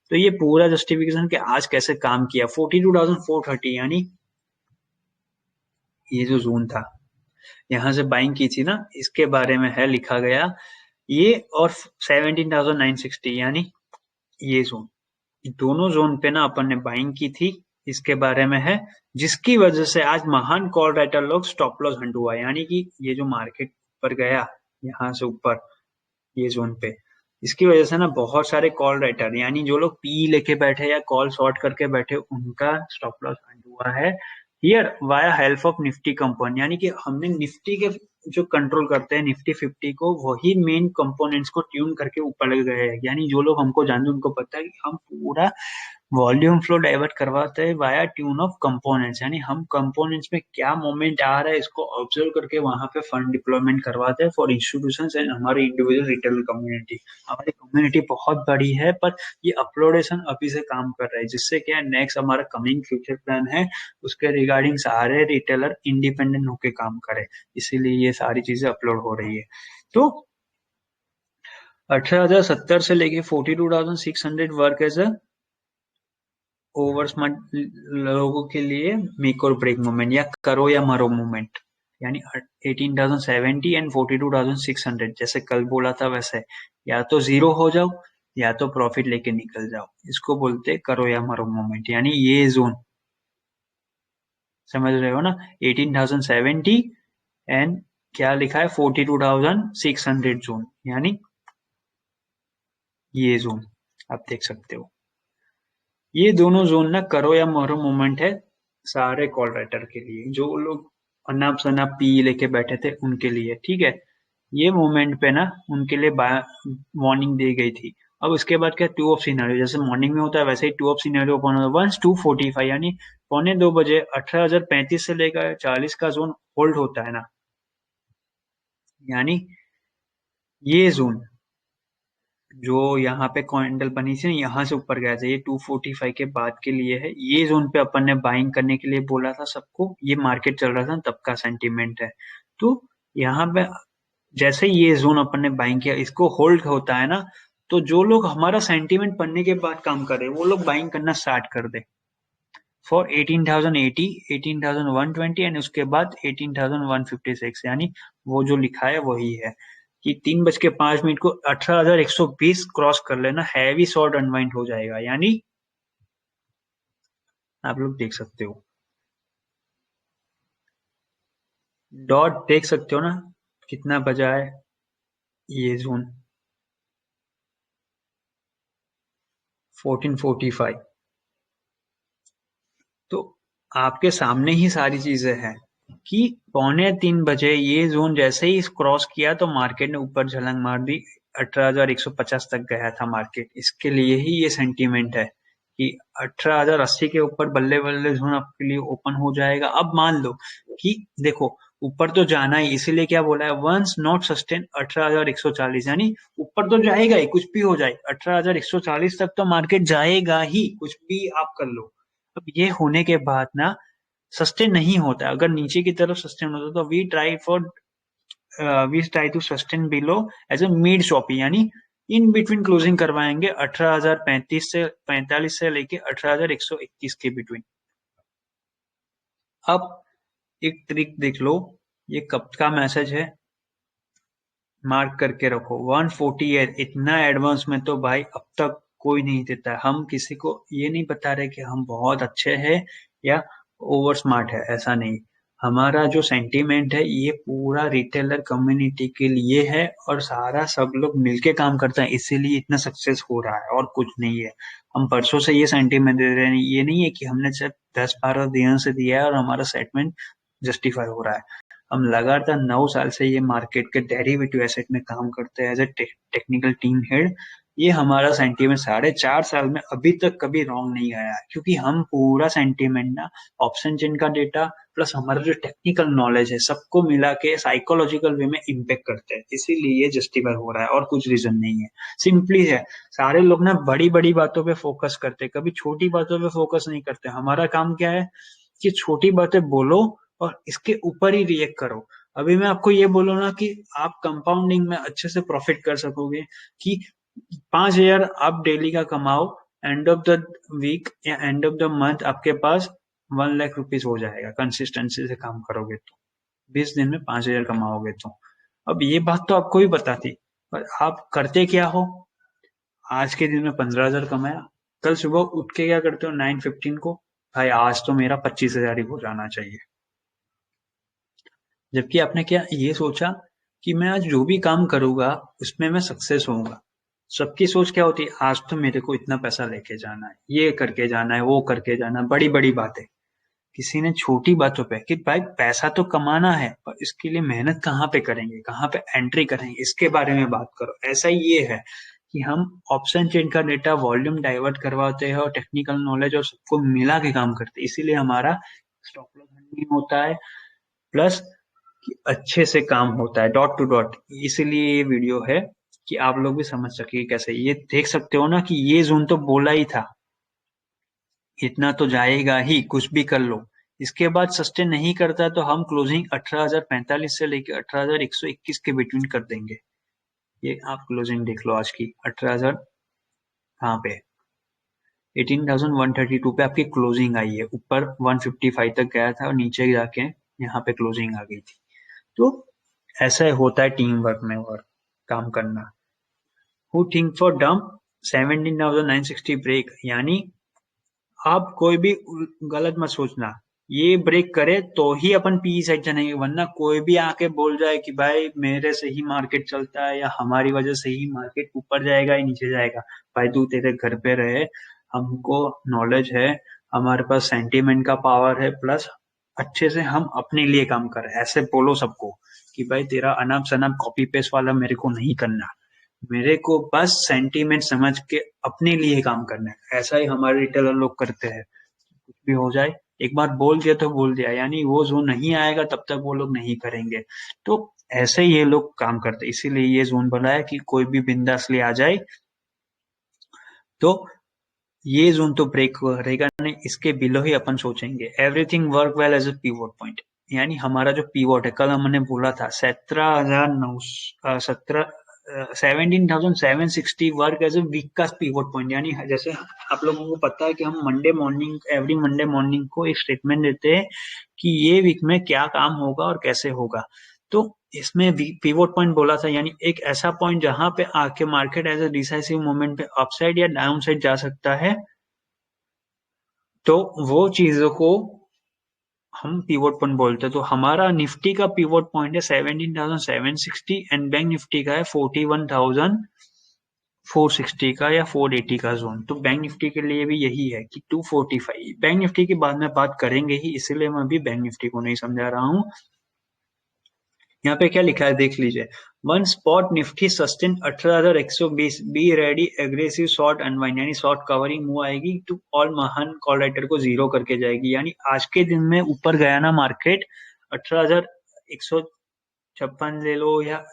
तो ये पूरा जस्टिफिकेशन कि आज कैसे काम किया 42,430, यानी ये जो जोन था यहाँ से बाइंग की थी ना, इसके बारे में है लिखा गया ये, और 17,960 यानी ये जोन, दोनों जोन पे ना अपन ने बाइंग की थी, इसके बारे में है, जिसकी वजह से आज महान कॉल राइटर लोग स्टॉप लॉस हंट हुआ, यानी कि ये जो मार्केट पर गया यहाँ से ऊपर ये जोन पे, इसकी वजह से ना बहुत सारे कॉल राइटर, यानी जो लोग पी लेके बैठे या कॉल शॉर्ट करके बैठे, उनका स्टॉप लॉस हंट हुआ है here via help of Nifty component, यानी कि हमने निफ्टी के जो कंट्रोल करते हैं निफ्टी 50 को, वही मेन कंपोनेंट्स को ट्यून करके ऊपर लग गए हैं, यानी जो लोग हमको जानते हैं उनको पता है कि हम पूरा वॉल्यूम फ्लो डाइवर्ट करवाते हैं वाया ट्यून ऑफ कंपोनेंट्स, यानी हम कंपोनेंट्स में क्या मोमेंट आ रहा है इसको ऑब्जर्व करके वहां पे फंड डिप्लॉयमेंट करवाते हैं फॉर इंस्टीट्यूशंस एंड हमारी इंडिविजुअल रिटेल कम्युनिटी। हमारी कम्युनिटी बहुत बड़ी है, पर ये अपलोडेशन अभी से काम कर रहा है, जिससे क्या नेक्स्ट हमारा कमिंग फ्यूचर प्लान है उसके रिगार्डिंग सारे रिटेलर इंडिपेंडेंट होके काम करे, इसीलिए ये सारी चीजें अपलोड हो रही है। तो 18,070 से लेके 42,600 work as a over smart लोगों के लिए मेक और ब्रेक मूवमेंट या करो या मरो मूवमेंट, यानी 18,070 एंड 42,600, जैसे कल बोला था वैसे, या तो जीरो हो जाओ या तो प्रॉफिट लेके निकल जाओ, इसको बोलते करो या मरो मूवमेंट, यानी ये जोन समझ रहे हो ना, 18,070 एंड क्या लिखा है 42,600 जोन, यानी ये जोन आप देख सकते हो, ये दोनों जोन ना करो या मरो मूवमेंट है सारे कॉल राइटर के लिए, जो लोग अनाप शनाप पी लेके बैठे थे उनके लिए, ठीक है। ये मूवमेंट पे ना उनके लिए वार्निंग दी गई थी। अब उसके बाद क्या, टू ऑफ सिनेरियो, जैसे मॉर्निंग में होता है वैसे ही टू ऑफ सिनेरियो ओपन होता है, 1 to 2:45 यानी 2:45 18,035 से लेकर 40 का जोन होल्ड होता है ना, यानी ये जोन जो यहाँ पे कैंडल बनी थी यहाँ से ऊपर गया था, ये 245 के बाद के लिए है, ये जोन पे अपन ने बाइंग करने के लिए बोला था सबको, ये मार्केट चल रहा था तब का सेंटीमेंट है। तो यहाँ पे जैसे ही ये जोन अपन ने बाइंग किया, इसको होल्ड होता है ना, तो जो लोग हमारा सेंटीमेंट पढ़ने के बाद काम कर रहे हैं वो लोग बाइंग करना स्टार्ट कर दे फॉर 18,080 18,120 एंड उसके बाद 18,156, यानी वो जो लिखा है वही है कि 3:05 को 18,120 क्रॉस कर लेना, हैवी शॉर्ट अनवाइंड हो जाएगा, यानी आप लोग देख सकते हो डॉट देख सकते हो ना कितना बजा है ये जोन 1445। तो आपके सामने ही सारी चीजें हैं कि 2:45 ये जोन जैसे ही क्रॉस किया तो मार्केट ने ऊपर झलंग मार दी, 18,150 तक गया था मार्केट, इसके लिए ही ये सेंटीमेंट है कि 18,080 के ऊपर बल्ले बल्ले जोन आपके लिए ओपन हो जाएगा। अब मान लो कि देखो ऊपर तो जाना ही, इसीलिए क्या बोला है, वंस नॉट सस्टेन 18,140, यानी ऊपर तो जाएगा ही कुछ भी हो जाए, 18,140 तक तो मार्केट जाएगा ही कुछ भी आप कर लो। अब ये होने के बाद ना सस्टेन नहीं होता, अगर नीचे की तरफ सस्टेन होता तो we try to sustain below as a mid शॉपी, यानी इन बिटवीन क्लोजिंग करवाएंगे 18,035 से 45 से लेके 18,121 के बिटवीन। अब एक ट्रिक देख लो, ये कब का मैसेज है, मार्क करके रखो 148, इतना एडवांस में तो भाई अब तक कोई नहीं देता है, हम किसी को ये नहीं बता रहे कि हम बहुत अच्छे हैं या ओवर स्मार्ट है, ऐसा नहीं, हमारा जो सेंटीमेंट है ये पूरा रिटेलर कम्युनिटी के लिए है और सारा सब लोग मिलके काम करता है, इसीलिए इतना सक्सेस हो रहा है और कुछ नहीं है। हम परसों से ये सेंटीमेंट दे रहे हैं, ये नहीं है कि हमने सिर्फ 10-12 दिन से दिया है और हमारा सेटमेंट जस्टिफाई हो रहा है। हम लगातार 9 साल से ये मार्केट के डेरिवेटिव एसेट में काम करते हैं as a technical team head. ये हमारा सेंटीमेंट 4.5 साल में अभी तक कभी रॉन्ग नहीं आया है, क्योंकि हम पूरा सेंटीमेंट ना ऑप्शन चेन का डेटा प्लस हमारा जो टेक्निकल नॉलेज है सबको मिला के साइकोलॉजिकल वे में इम्पेक्ट करते हैं, इसीलिए ये जस्टिफाई हो रहा है और कुछ रीजन नहीं है। सिंपली है, सारे लोग ना बड़ी बड़ी बातों पे फोकस करते हैं, कभी छोटी बातों पे फोकस नहीं करते। हमारा काम क्या है कि छोटी बातें बोलो और इसके ऊपर ही रिएक्ट करो। अभी मैं आपको ये बोलूँ ना कि आप कंपाउंडिंग में अच्छे से प्रॉफिट कर सकोगे कि 5,000 आप डेली का कमाओ, एंड ऑफ द वीक या एंड ऑफ द मंथ आपके पास 1 लाख रुपीज हो जाएगा कंसिस्टेंसी से काम करोगे तो। 20 दिन में 5,000 कमाओगे तो। अब ये बात तो आपको भी पता थी, पर आप करते क्या हो? आज के दिन में 15,000 कमाया, कल सुबह उठ के क्या करते हो 9:15 को, भाई आज तो मेरा 25,000 ही हो जाना चाहिए। जबकि आपने क्या ये सोचा कि मैं आज जो भी काम करूंगा उसमें मैं सक्सेस होऊंगा। सबकी सोच क्या होती है, आज तो मेरे को इतना पैसा लेके जाना है, ये करके जाना है, वो करके जाना है, बड़ी बड़ी बातें। किसी ने छोटी बातों पे कि भाई पैसा तो कमाना है पर इसके लिए मेहनत कहाँ पे करेंगे, कहाँ पे एंट्री करेंगे, इसके बारे में बात करो। ऐसा ही ये है कि हम ऑप्शन चेन का डेटा वॉल्यूम डाइवर्ट करवाते हैं और टेक्निकल नॉलेज और सबको मिला के काम करते हैं, इसीलिए हमारा स्टॉप लॉस नहीं होता है, प्लस कि अच्छे से काम होता है डॉट टू डॉट। इसीलिए ये वीडियो है कि आप लोग भी समझ सके कैसे। ये देख सकते हो ना कि ये जोन तो बोला ही था, इतना तो जाएगा ही, कुछ भी कर लो। इसके बाद सस्टेन नहीं करता तो हम क्लोजिंग 18,045 से लेकर 18,121 के बिटवीन कर देंगे। ये आप क्लोजिंग देख लो आज की 18,000 कहाँ पे, 18,132 पे आपकी क्लोजिंग आई है। ऊपर 155 तक गया था और नीचे जाके यहाँ पे क्लोजिंग आ गई थी। तो ऐसा होता है टीम वर्क में और काम करना। हु थिंक फॉर डम 17,960 ब्रेक, यानी आप कोई भी गलत मत सोचना, ये ब्रेक करे तो ही अपन पीई साइड जाएंगे, वरना कोई भी आके बोल जाए कि भाई मेरे से ही मार्केट चलता है या हमारी वजह से ही मार्केट ऊपर जाएगा या नीचे जाएगा, भाई तू तेरे घर पे रहे, हमको नॉलेज है, हमारे पास सेंटीमेंट का पावर है, प्लस अच्छे से हम अपने लिए काम कर रहे हैं। ऐसे बोलो सबको कि भाई तेरा अनाप शनाप कॉपी पेस्ट वाला मेरे को नहीं करना, मेरे को बस सेंटीमेंट समझ के अपने लिए काम करना है। ऐसा ही हमारे रिटेलर लोग करते हैं, कुछ भी हो जाए एक बार बोल दिया तो बोल दिया, यानी वो जोन नहीं आएगा तब तक वो लोग नहीं करेंगे। तो ऐसे ही ये लोग काम करते हैं, इसीलिए ये जोन बनाया कि कोई भी बिंदासली आ जाए तो ये जोन तो ब्रेक रहेगा नहीं, इसके बिलो ही अपन सोचेंगे। Everything work well as a pivot point, यानी हमारा जो पीवोट है, कल हमने बोला था 17,760 वर्क एज ए वीक का पीवोट पॉइंट। यानी जैसे आप लोगों को पता है कि हम Monday morning, every Monday morning को एक स्टेटमेंट देते हैं कि ये वीक में क्या काम होगा और कैसे होगा। तो इसमें पिवोट पॉइंट बोला था, यानी एक ऐसा पॉइंट जहां पे आके market as a decisive moment पे अपसाइड या डाउन साइड जा सकता है। तो वो चीजों को हम पिवोट पॉइंट बोलते हैं। तो हमारा निफ्टी का पिवोट पॉइंट है 17,760 एंड बैंक निफ्टी का है 41,460 का या 480 का जोन। तो बैंक निफ्टी के लिए भी यही है कि 245। बैंक निफ्टी के बाद में बात करेंगे ही, इसलिए मैं अभी बैंक निफ्टी को नहीं समझा रहा हूँ। यहाँ पे क्या लिखा है देख लीजिए, one spot Nifty sustain 18,120, be ready aggressive short unwind, यानी शॉर्ट कवरिंग मूव आएगी तो ऑल महान कॉल राइटर को जीरो करके जाएगी। यानी आज के दिन में ऊपर गया ना मार्केट 18,156 ले लो या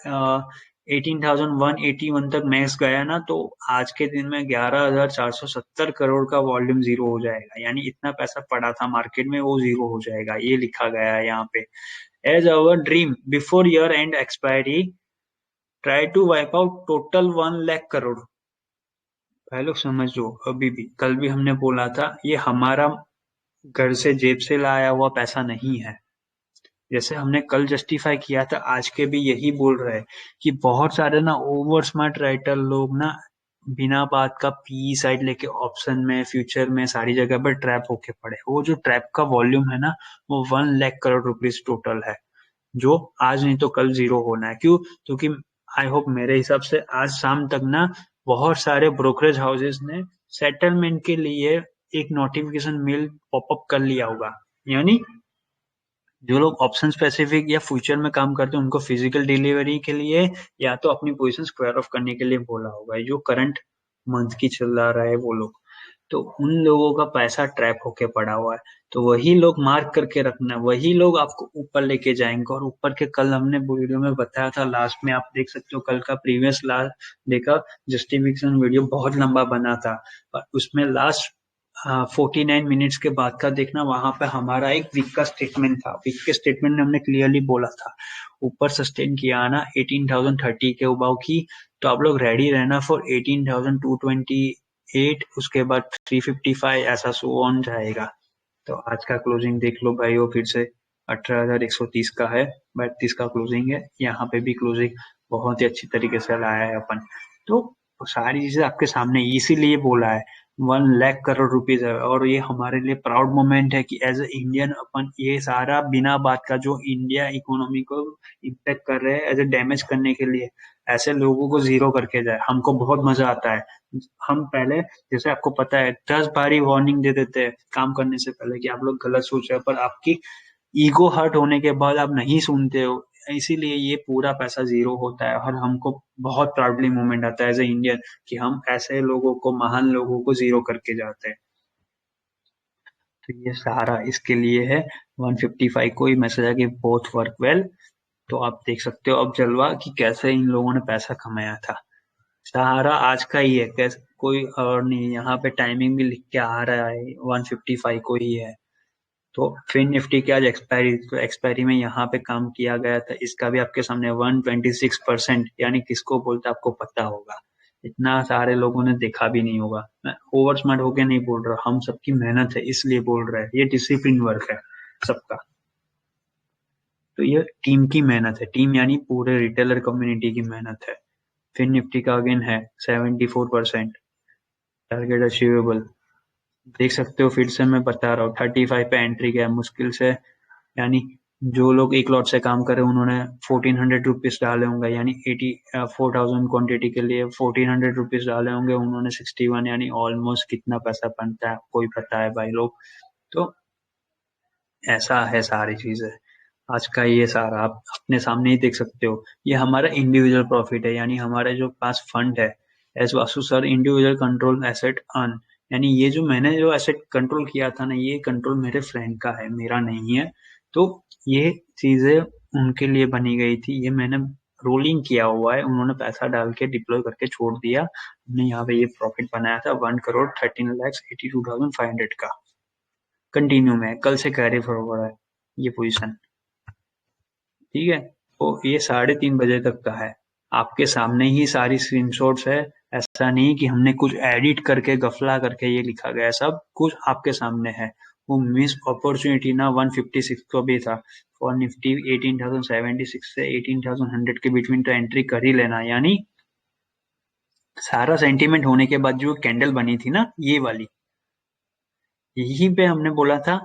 18,181 तक मैक्स गया ना, तो आज के दिन में 11,470 करोड़ का वॉल्यूम जीरो हो जाएगा। यानी इतना पैसा पड़ा था मार्केट में वो जीरो हो जाएगा, ये लिखा गया है यहाँ पे। As our dream before year end expiry, try to wipe out total 1 lakh crore. भाई लोग समझ लो, अभी भी कल भी हमने बोला था ये हमारा घर से जेब से लाया हुआ पैसा नहीं है। जैसे हमने कल जस्टिफाई किया था, आज के भी यही बोल रहे हैं कि बहुत सारे ना ओवर स्मार्ट राइटर लोग ना बिना बात का पी साइड लेके ऑप्शन में फ्यूचर में सारी जगह पर ट्रैप होके पड़े। वो जो ट्रैप का वॉल्यूम है ना, वो 1 लाख करोड़ रुपीज टोटल है, जो आज नहीं तो कल जीरो होना है। क्यों? क्योंकि आई होप मेरे हिसाब से आज शाम तक ना बहुत सारे ब्रोकरेज हाउसेस ने सेटलमेंट के लिए एक नोटिफिकेशन मेल पॉपअप कर लिया होगा। यानी जो लोग ऑप्शन स्पेसिफिक या फ्यूचर में काम करते हैं उनको फिजिकल डिलीवरी के लिए या तो अपनी पोजीशन स्क्वायर ऑफ करने के लिए बोला होगा। जो करंट मंथ की चल रहा है वो लोग, तो उन लोगों का पैसा ट्रैप होके पड़ा हुआ है। तो वही लोग मार्क करके रखना, वही लोग आपको ऊपर लेके जाएंगे। और ऊपर के कल हमने वीडियो में बताया था, लास्ट में आप देख सकते हो, कल का प्रीवियस लास्ट देखा जस्टिफिकेशन वीडियो बहुत लंबा बना था, पर उसमें लास्ट 49 मिनट्स के बाद का देखना, वहां पे हमारा एक वीक का स्टेटमेंट था। वीक के स्टेटमेंट में हमने क्लियरली बोला था ऊपर सस्टेन किया ना 18,030 के उबाव की, तो आप लोग रेडी रहना फॉर 18,228, उसके बाद 355, ऐसा सो ऑन जाएगा। तो आज का क्लोजिंग देख लो भाई, वो फिर से 18,130 का है, 32 का क्लोजिंग है। यहाँ पे भी क्लोजिंग बहुत ही अच्छी तरीके से लाया है अपन। तो सारी चीजें आपके सामने, इसीलिए बोला है 1 लाख करोड़ रुपीज है। और ये हमारे लिए प्राउड मोमेंट है कि एज ए इंडियन अपन ये सारा बिना बात का जो इंडिया इकोनॉमी को इम्पेक्ट कर रहे हैं एज ए डैमेज करने के लिए, ऐसे लोगों को जीरो करके जाए, हमको बहुत मजा आता है। हम पहले, जैसे आपको पता है, 10 बारी वार्निंग दे देते हैं काम करने से पहले कि आप लोग गलत सोच रहे हो, पर आपकी ईगो हर्ट होने के बाद आप नहीं सुनते हो, इसीलिए ये पूरा पैसा जीरो होता है। और हमको बहुत प्राउडली मोमेंट आता है एज ए इंडियन कि हम ऐसे लोगों को, महान लोगों को जीरो करके जाते हैं। तो ये सहारा इसके लिए है। 155 को ही मैसेज है कि बोथ वर्क वेल। तो आप देख सकते हो अब जलवा कि कैसे इन लोगों ने पैसा कमाया था। सहारा आज का ही है, कैसे कोई और नहीं। यहाँ पे टाइमिंग भी लिख के आ रहा है 155 को ही है। तो फिन निफ्टी की आज एक्सपायरी, तो एक्सपायरी में यहाँ पे काम किया गया था, इसका भी आपके सामने 126%, यानी किसको बोलते आपको पता होगा, इतना सारे लोगों ने देखा भी नहीं होगा। मैं ओवर स्मार्ट होके नहीं बोल रहा, हम सबकी मेहनत है इसलिए बोल रहे हैं, ये डिसिप्लिन वर्क है सबका। तो ये टीम की मेहनत है, टीम यानी पूरे रिटेलर कम्युनिटी की मेहनत है। फिन निफ्टी का अगेन है 74%, टारगेट अचीवेबल। देख सकते हो, फिर से मैं बता रहा हूँ 35 पे एंट्री किया मुश्किल से, यानी जो लोग एक लॉट से काम करे उन्होंने 1400 रुपीज डाले होंगे, यानी 4,000 क्वांटिटी के लिए 1400 रुपीज डाले होंगे उन्होंने 61, यानी ऑलमोस्ट कितना पैसा बनता है आपको ही पता है भाई लोग। तो ऐसा है सारी चीजें। आज का ये सारा आप अपने सामने ही देख सकते हो, ये हमारा इंडिविजुअल प्रॉफिट है, यानी हमारे जो पास फंड है as Vasu sir, individual control asset earn, यानी ये जो मैंने जो एसेट कंट्रोल किया था ना, ये कंट्रोल मेरे फ्रेंड का है, मेरा नहीं है। तो ये चीजें उनके लिए बनी गई थी, ये मैंने रोलिंग किया हुआ है, उन्होंने पैसा डाल के डिप्लॉय करके छोड़ दिया, हमने यहाँ पे ये प्रॉफिट बनाया था 1 करोड़ 13 लाख 82,500 का। कंटिन्यू में कल से कैरी फॉरवर्ड है ये पोजीशन। ठीक है, तो ये 3:30 बजे तक का है, आपके सामने ही सारी स्क्रीनशॉट्स है। ऐसा नहीं कि हमने कुछ एडिट करके गफला करके ये लिखा गया है, सब कुछ आपके सामने है। वो मिस अपॉर्चुनिटी ना 156 को भी था, और निफ्टी 18,076 से 18,100 के बिटवीन तो एंट्री कर ही लेना। यानी सारा सेंटीमेंट होने के बाद जो कैंडल बनी थी ना ये वाली, यहीं पे हमने बोला था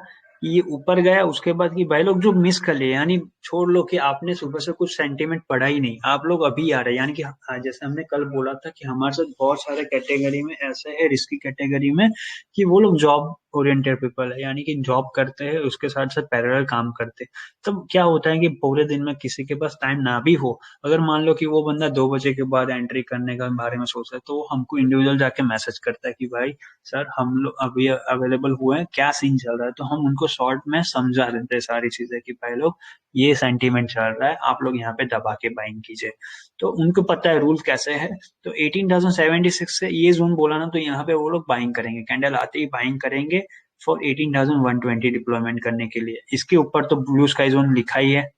कि ये ऊपर गया, उसके बाद कि भाई लोग जो मिस कर लिए, यानी छोड़ लो कि आपने सुबह से कुछ सेंटीमेंट पढ़ा ही नहीं, आप लोग अभी आ रहे हैं। यानी कि जैसे हमने कल बोला था कि हमारे साथ बहुत सारे कैटेगरी में ऐसे है, रिस्की कैटेगरी में, कि वो लोग जॉब ओरिएंटेड पीपल है, यानी कि जॉब करते हैं उसके साथ साथ पैरेलल काम करते हैं। तब क्या होता है कि पूरे दिन में किसी के पास टाइम ना भी हो, अगर मान लो कि वो बंदा 2 बजे के बाद एंट्री करने के बारे में सोच रहा है, तो वो हमको इंडिविजुअल जाके मैसेज करता है कि भाई सर हम लोग अभी अवेलेबल हुए हैं, क्या सीन चल रहा है। तो हम उनको शॉर्ट में समझा देते हैं सारी चीजें कि भाई लोग ये सेंटीमेंट चल रहा है, आप लोग यहाँ पे दबा के बाइंग कीजिए। तो उनको पता है रूल कैसे है। तो 18,076 से ये जोन बोला ना, तो यहाँ पे वो लोग बाइंग करेंगे, कैंडल आते ही बाइंग करेंगे फॉर 18,120 डिप्लॉयमेंट करने के लिए। इसके ऊपर तो ब्लू स्काई जोन लिखा ही है,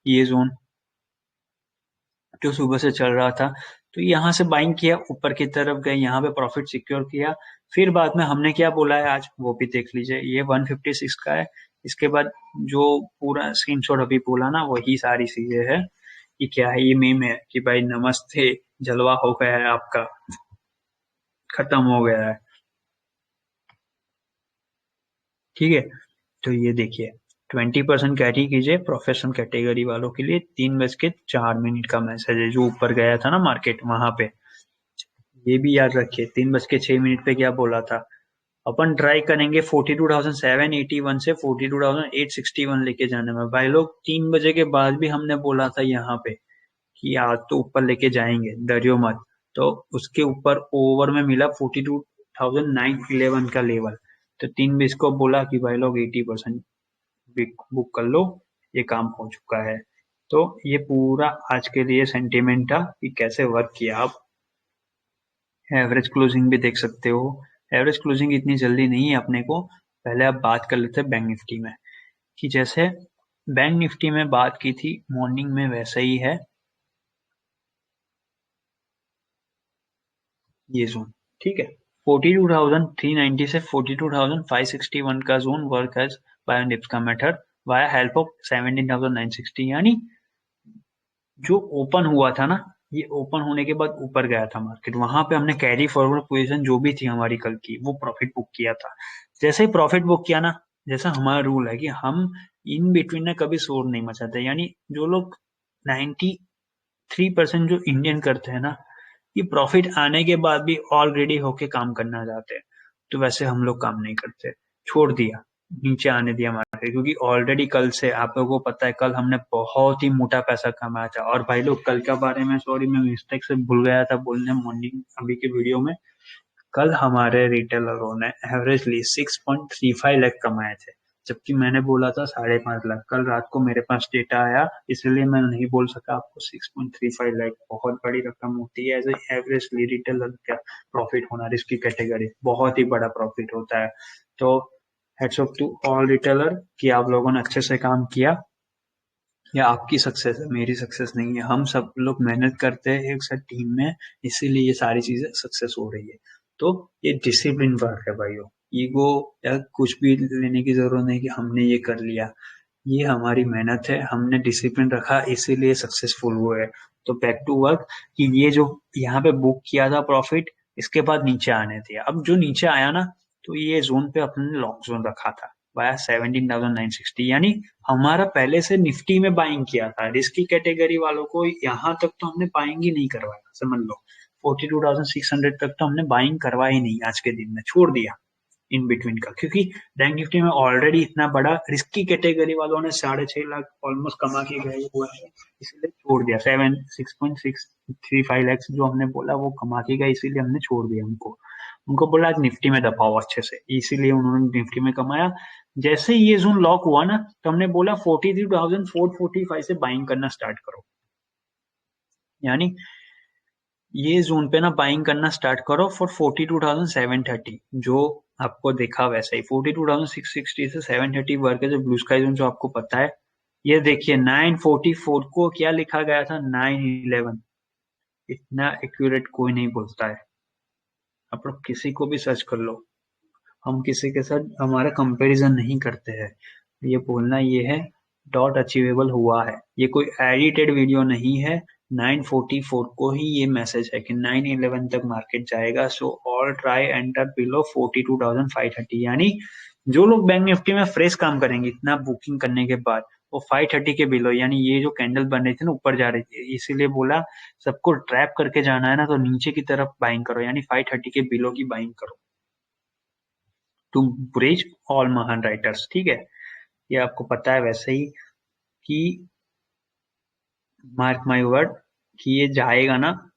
ये जोन जो सुबह से चल रहा था। तो यहाँ से बाइंग किया, ऊपर की तरफ गए, यहाँ पे प्रॉफिट सिक्योर किया। फिर बाद में हमने क्या बोला है आज वो भी देख लीजिए, ये 156 का है। इसके बाद जो पूरा स्क्रीनशॉट अभी बोला ना, वही सारी चीजें है कि क्या है, ये मीम है कि भाई नमस्ते, जलवा हो गया है आपका। खत्म हो गया है। ठीक है, तो ये देखिए 20% कैरी कीजिए प्रोफेशनल कैटेगरी वालों के लिए। 3:04 का मैसेज है जो ऊपर गया था ना मार्केट वहां पे। ये भी याद रखिए 3:06 पे क्या बोला था, अपन ट्राई करेंगे 42,781 से 42,861 लेके जाने में। भाई लोग 3 बजे के बाद भी हमने बोला था यहाँ पे कि आज तो ऊपर लेके जाएंगे, डरियो मत। तो उसके ऊपर ओवर में मिला 42,911 का लेवल। तो 3 बीस को बोला कि भाई लोग 80% बुक कर लो, ये काम हो चुका है। तो ये पूरा आज के लिए सेंटिमेंट था कि कैसे वर्क किया। आप एवरेज क्लोजिंग भी देख सकते हो। एवरेज क्लोजिंग इतनी जल्दी नहीं है अपने को। पहले आप बात कर लेते हैं बैंक निफ्टी में, कि जैसे बैंक निफ्टी में बात की थी मॉर्निंग में वैसा ही है ये जोन। ठीक है, 42,390 से 42,561 का zone work as buy Nifty का मेथड वाया हेल्प ऑफ 17,960, यानी जो ओपन हुआ था ना, ये ओपन होने के बाद ऊपर गया था मार्केट, वहां पे हमने कैरी फॉरवर्ड पोजीशन जो भी थी हमारी कल की वो प्रॉफिट बुक किया था। जैसे ही प्रॉफिट बुक किया ना, जैसा हमारा रूल है कि हम इन बिटवीन में कभी शोर नहीं मचाते, यानी जो लोग 93% जो इंडियन करते हैं ना, ये प्रॉफिट आने के बाद भी ऑलरेडी होके काम करना चाहते हैं। तो वैसे हम लोग काम नहीं करते, छोड़ दिया, नीचे आने दिया मार्केट, क्योंकि ऑलरेडी कल से आप लोगों को पता है कल हमने बहुत ही मोटा पैसा कमाया था। और भाई लोग कल के बारे में सॉरी, मैं मिस्टेक से भूल गया था बोलने मॉर्निंग अभी के वीडियो में। कल हमारे रिटेलरों ने एवरेजली 6.35 लाख कमाए थे, जबकि मैंने बोला था 5.5 लाख। कल रात को मेरे पास डेटा आया, इसलिए मैं नहीं बोल सका आपको। 6.35 लाख बहुत बड़ी रकम होती है एज एवरेजली रिटेलर का प्रॉफिट होना, रिस्की कैटेगरी बहुत ही बड़ा प्रॉफिट होता है। तो hats off to all retailer कि आप लोगों ने अच्छे से काम किया। या आपकी सक्सेस है, मेरी सक्सेस नहीं है। हम सब लोग मेहनत करते हैं एक साथ टीम में, इसीलिए ये सारी चीजें सक्सेस हो रही है। तो ये डिसिप्लिन वर्क है भाइयों। ईगो या कुछ भी लेने की जरूरत नहीं कि हमने ये कर लिया। ये हमारी मेहनत है, हमने डिसिप्लिन रखा इसीलिए सक्सेसफुल हुए। तो बैक टू वर्क कि ये जो यहाँ पे बुक किया था प्रॉफिट, इसके बाद नीचे आने दिया। अब जो नीचे आया ना, तो ये जोन पे अपने लॉन्ग जोन रखा था वाया 17,960, यानी हमारा पहले से निफ्टी में बाइंग किया था। रिस्की कैटेगरी वालों को यहाँ तक तो हमने बाइंग ही नहीं करवाया, समझ लो 42,600 तक तो हमने बाइंग करवाई नहीं, आज के दिन में छोड़ दिया इन बिटवीन का। क्योंकि बैंक निफ्टी में ऑलरेडी इतना बड़ा रिस्की कैटेगरी वालों ने 6.5 लाख ऑलमोस्ट कमा के गए हुए हैं, इसलिए छोड़ दिया। 6.635 लाख जो हमने बोला वो कमा के गए, इसीलिए हमने छोड़ दिया उनको। उनको बोला आज निफ्टी में दबाओ अच्छे से, इसीलिए उन्होंने निफ्टी में कमाया। जैसे ही ये जोन लॉक हुआ ना, तो हमने बोला 43,445 से बाइंग करना स्टार्ट करो, यानी ये जोन पे ना बाइंग करना स्टार्ट करो फॉर 42,730। जो आपको देखा वैसा ही 42,660 से 730 वर्ग है जो ब्लू स्काई जोन जो आपको पता है। ये देखिए 944 को क्या लिखा गया था, 911। इतना एक्यूरेट कोई नहीं बोलता है, आप लोग किसी को भी सर्च कर लो। हम किसी के साथ हमारा कंपैरिजन नहीं करते हैं। ये बोलना ये है डॉट अचीवेबल हुआ है, ये कोई एडिटेड वीडियो नहीं है। 944 को ही ये मैसेज है कि 911 तक मार्केट जाएगा, so all try enter below 42,530, यानी जो लोग बैंक निफ्टी में फ्रेश काम करेंगे इतना बुकिंग करने के बाद, वो 530 के बिलो, यानी ये जो कैंडल बन रही थी ना ऊपर जा रही थी, इसीलिए बोला सबको ट्रैप करके जाना है ना, तो नीचे की तरफ बाइंग करो, यानी 530 के बिलो की बाइंग करो टू ब्रिज ऑल महान राइटर्स। ठीक है, ये आपको पता है वैसे ही कि मार्क माय वर्ड कि ये जाएगा ना,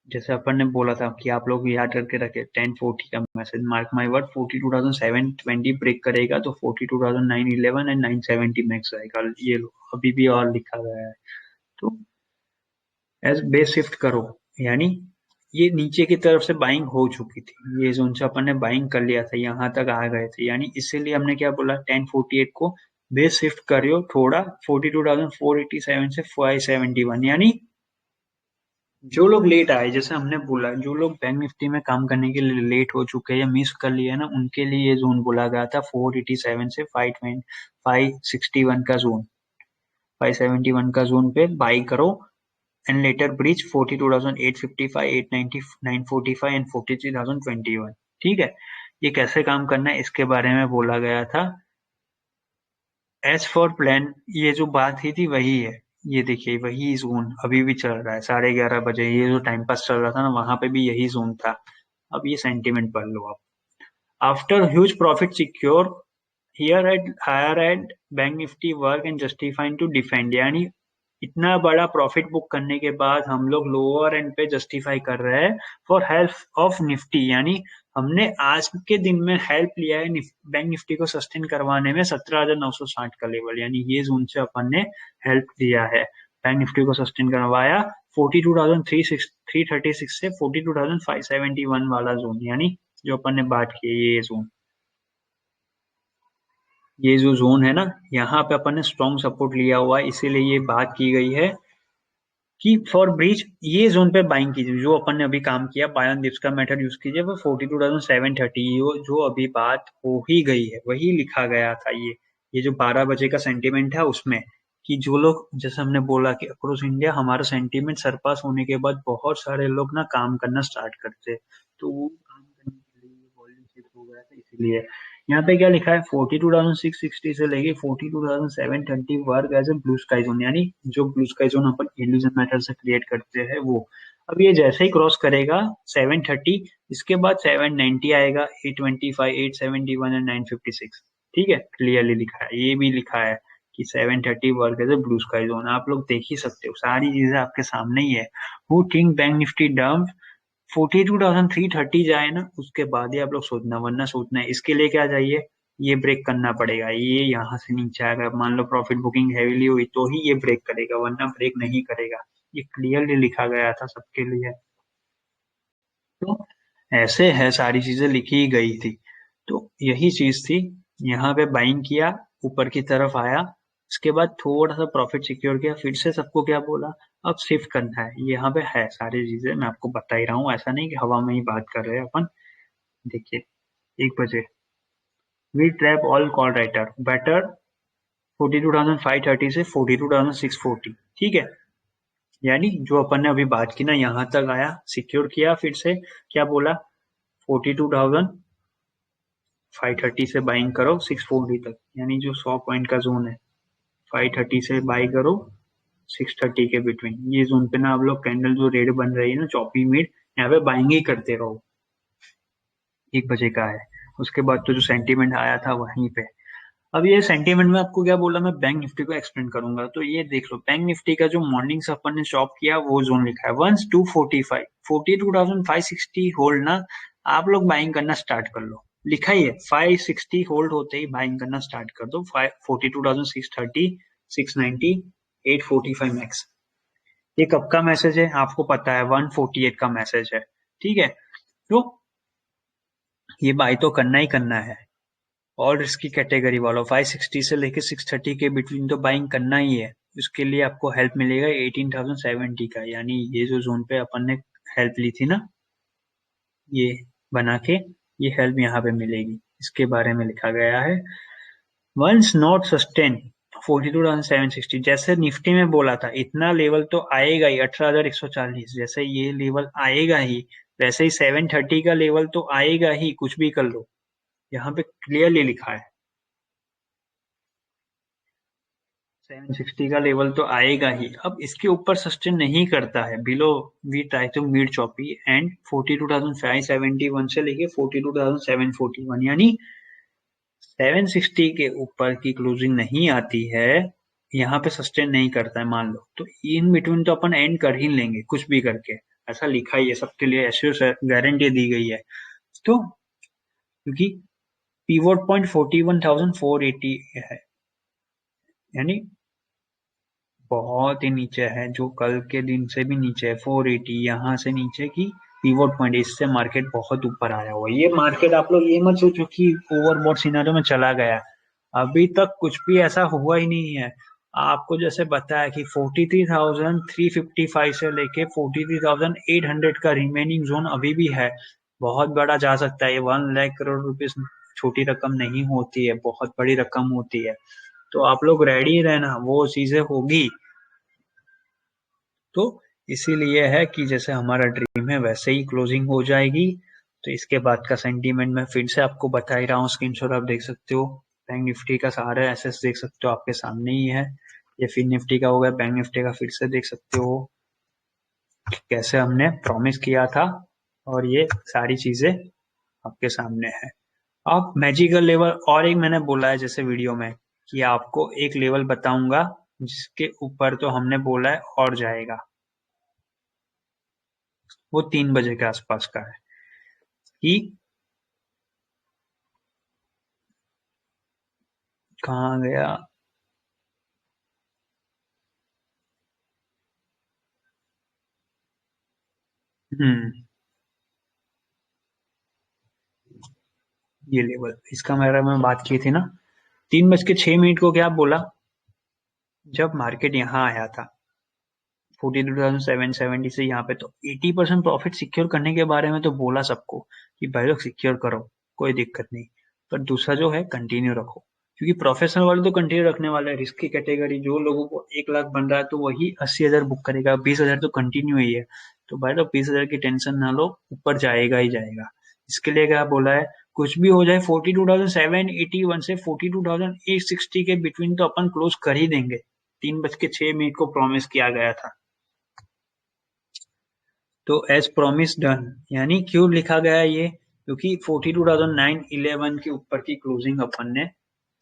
जैसे अपन ने बोला था कि आप लोग याद करके रखे 1040 का message, mark my word 42,720 break करेगा तो 42,911 एंड 970 मैक्स आएगा। ये लो अभी भी और लिखा गया है। तो एज बेस शिफ्ट करो, यानी ये नीचे की तरफ से बाइंग हो चुकी थी, ये जोन से अपन ने बाइंग कर लिया था, यहाँ तक आ गए थे, यानी इसीलिए हमने क्या बोला 1048 को बेस शिफ्ट करियो थोड़ा 42,487 से 571, यानी जो लोग लेट आए, जैसे हमने बोला जो लोग बैंक निफ्टी में काम करने के लिए लेट हो चुके हैं या मिस कर लिए ना, उनके लिए ये जोन बोला गया था 487 से 561 का जोन, 571 का जोन पे बाई करो and later breach 42,855, 890, 945 and 43,021। ठीक है, ये कैसे काम करना है इसके बारे में बोला गया था। एज फॉर प्लान ये जो बात ही थी वही है, ये देखिए वही जोन अभी भी चल रहा है। 11:30 बजे ये जो टाइम पास चल रहा था ना, वहां पे भी यही जोन था। अब ये सेंटीमेंट पढ़ लो आप। After huge profit secure higher at bank Nifty work and justifying to defend, यानी इतना बड़ा प्रॉफिट बुक करने के बाद हम लोग लोअर एंड पे जस्टिफाई कर रहे हैं फॉर हेल्प ऑफ निफ्टी, यानी हमने आज के दिन में हेल्प लिया है बैंक निफ्टी को सस्टेन करवाने में 17,960 का लेवल, यानी ये जोन से अपन ने हेल्प दिया है। बैंक निफ्टी को सस्टेन करवाया 42,336 से 42,571 वाला जोन, यानी जो अपन ने बात की है ये जोन, ये जो जोन है ना, यहाँ पे अपन ने स्ट्रॉन्ग सपोर्ट लिया हुआ है, इसीलिए ये बात की गई है कि फॉर ब्रीच ये जोन पे बाइंग कीजिए। जो अपन ने अभी काम किया बाय ऑन डिप्स का मेथड यूज कीजिए, वो 42,730 जो अभी बात हो ही गई है वही लिखा गया था। ये जो 12 बजे का सेंटीमेंट है उसमें, कि जो लोग, जैसे हमने बोला कि अक्रॉस इंडिया हमारा सेंटीमेंट सरपास होने के बाद बहुत सारे लोग ना काम करना स्टार्ट करते, तो वो काम करने के लिए वॉल्यूम शिफ्ट हो गया था, इसीलिए यहाँ पे क्या लिखा है 42,660 से लेके 42,730 work as a blue sky zone, यानी जो ब्लू स्काई जोन अपन इल्यूजन मेथड से क्रिएट करते हैं वो। अब ये जैसे ही क्रॉस करेगा 730, इसके बाद 790 आएगा, 825, 871 एंड 956। ठीक है, क्लियरली लिखा है, ये भी लिखा है कि 730 work as a blue sky zone. आप लोग देख ही सकते हो, सारी चीजें आपके सामने ही है। Who think bank Nifty dump 42,330 जाए ना, उसके बाद ही आप लोग सोचना, वरना सोचना है इसके लिए क्या चाहिए, ये ब्रेक करना पड़ेगा। ये यहाँ से नीचे आएगा, मान लो प्रॉफिट बुकिंग हैवीली हुई तो ही ये ब्रेक करेगा, वरना ब्रेक नहीं करेगा। ये क्लियरली लिखा गया था सबके लिए। तो ऐसे है, सारी चीजें लिखी ही गई थी। तो यही चीज थी, यहाँ पे बाइंग किया, ऊपर की तरफ आया, उसके बाद थोड़ा सा प्रॉफिट सिक्योर किया, फिर से सबको क्या बोला, अब शिफ्ट करना है। यहाँ पे है सारी चीजें, मैं आपको बता ही रहा हूँ, ऐसा नहीं कि हवा में ही बात कर रहे हैं अपन। देखिए 1 बजे we trap all call writer better 42,530 से 42,640। ठीक है, यानी जो अपन ने अभी बात की ना, यहाँ तक आया, सिक्योर किया, फिर से क्या बोला 42,530 से बाइंग करो 640 तक, यानी जो 100 पॉइंट का जोन है 530 से बाई करो 630 के बिटवीन। ये जोन पे ना आप लोग कैंडल जो रेड बन रही है ना, चॉपी मिड, यहाँ पे बाइंग ही करते रहो। 1 बजे का है, उसके बाद तो जो सेंटीमेंट आया था वहीं पे। अब ये सेंटीमेंट में आपको क्या बोला, मैं बैंक निफ्टी को एक्सप्लेन करूंगा, तो ये देख लो बैंक निफ्टी का जो मॉर्निंग से अपन ने शॉप किया वो जोन लिखा है वंस 245, 42,560 होल्ड ना, आप लोग बाइंग करना स्टार्ट कर लो। लिखा ही है 560 होल्ड होते ही बाइंग करना स्टार्ट कर दो। 42,630, 690, 845 मैक्स। ये कब का मैसेज है आपको पता है, 148 का मैसेज है। ठीक है, तो ये बाई तो करना ही करना है। और इसकी कैटेगरी वालों 560 से लेके 630 के बिटवीन तो बाइंग करना ही है। उसके लिए आपको हेल्प मिलेगा 18,070 का, यानी ये जो जोन पे अपन ने हेल्प ली थी ना, ये बना के, ये हेल्प यहाँ पे मिलेगी, इसके बारे में लिखा गया है। वंस नॉट सस्टेन 42,760, जैसे निफ्टी में बोला था इतना लेवल तो आएगा ही 18,140, जैसे ये लेवल आएगा ही, वैसे ही 730 का लेवल तो आएगा ही, कुछ भी कर लो, यहाँ पे क्लियरली लिखा है 760 का लेवल तो आएगा ही। अब इसके ऊपर सस्टेन नहीं करता है, below we try to meet choppy and 42,571 से लेके 42,741, यानी 760 के ऊपर की क्लोजिंग नहीं आती है, यहाँ पे सस्टेन नहीं करता है मान लो, तो इन बिटवीन तो अपन एंड कर ही लेंगे कुछ भी करके, ऐसा लिखा ही है सबके लिए, ऐसे गारंटी दी गई है। तो क्योंकि पीवोट पॉइंट 41,480 है, यानी बहुत ही नीचे है, जो कल के दिन से भी नीचे है 480, यहाँ से नीचे की पीवोट पॉइंट, इससे मार्केट बहुत ऊपर आया हुआ है। ये मार्केट आप लोग ये मत सोचो कि ओवरबॉट सिनारियो में चला गया, अभी तक कुछ भी ऐसा हुआ ही नहीं है। आपको जैसे बताया कि 43,355 से लेके 43,800 का रिमेनिंग जोन अभी भी है, बहुत बड़ा जा सकता है। ये 1 लाख करोड़ रुपीस छोटी रकम नहीं होती है, बहुत बड़ी रकम होती है। तो आप लोग रेडी रहना, वो चीजें होगी। तो इसीलिए है कि जैसे हमारा ड्रीम है वैसे ही क्लोजिंग हो जाएगी। तो इसके बाद का सेंटीमेंट मैं फिर से आपको बता ही रहा हूँ, स्क्रीनशॉट आप देख सकते हो। बैंक निफ्टी का सारे एसेट्स देख सकते हो, आपके सामने ही है। ये फिन निफ्टी का हो गया, बैंक निफ्टी का फिर से देख सकते हो कैसे हमने प्रॉमिस किया था, और ये सारी चीजें आपके सामने है। अब मैजिकल लेवल और एक मैंने बोला है जैसे वीडियो में कि आपको एक लेवल बताऊंगा जिसके ऊपर तो हमने बोला है और जाएगा, वो 3 बजे के आसपास का है कि कहाँ गया। हम्म, ये लेवल इसका मेरा मैं बात की थी ना, 3:06 को क्या बोला, जब मार्केट यहाँ आया था 42,770 से यहाँ पे, तो 80% प्रॉफिट सिक्योर करने के बारे में तो बोला सबको कि भाई लोग सिक्योर करो, कोई दिक्कत नहीं। पर दूसरा जो है कंटिन्यू रखो, क्योंकि प्रोफेशनल वाले तो कंटिन्यू रखने वाले हैं। रिस्क की कैटेगरी जो लोगों को 1 लाख बन रहा है तो वही 80,000 बुक करेगा, 20,000 तो कंटिन्यू ही है। तो भाई लोग 20,000 की टेंशन ना लो, ऊपर जाएगा ही जाएगा। इसके लिए क्या बोला है, कुछ भी हो जाए 42,781 से 42,860 के बिटवीन तो अपन क्लोज कर ही देंगे। 3:06 को प्रॉमिस किया गया था। तो एज प्रॉमिस डन, यानी क्यों लिखा गया ये, क्योंकि 42,911 के ऊपर की क्लोजिंग अपन ने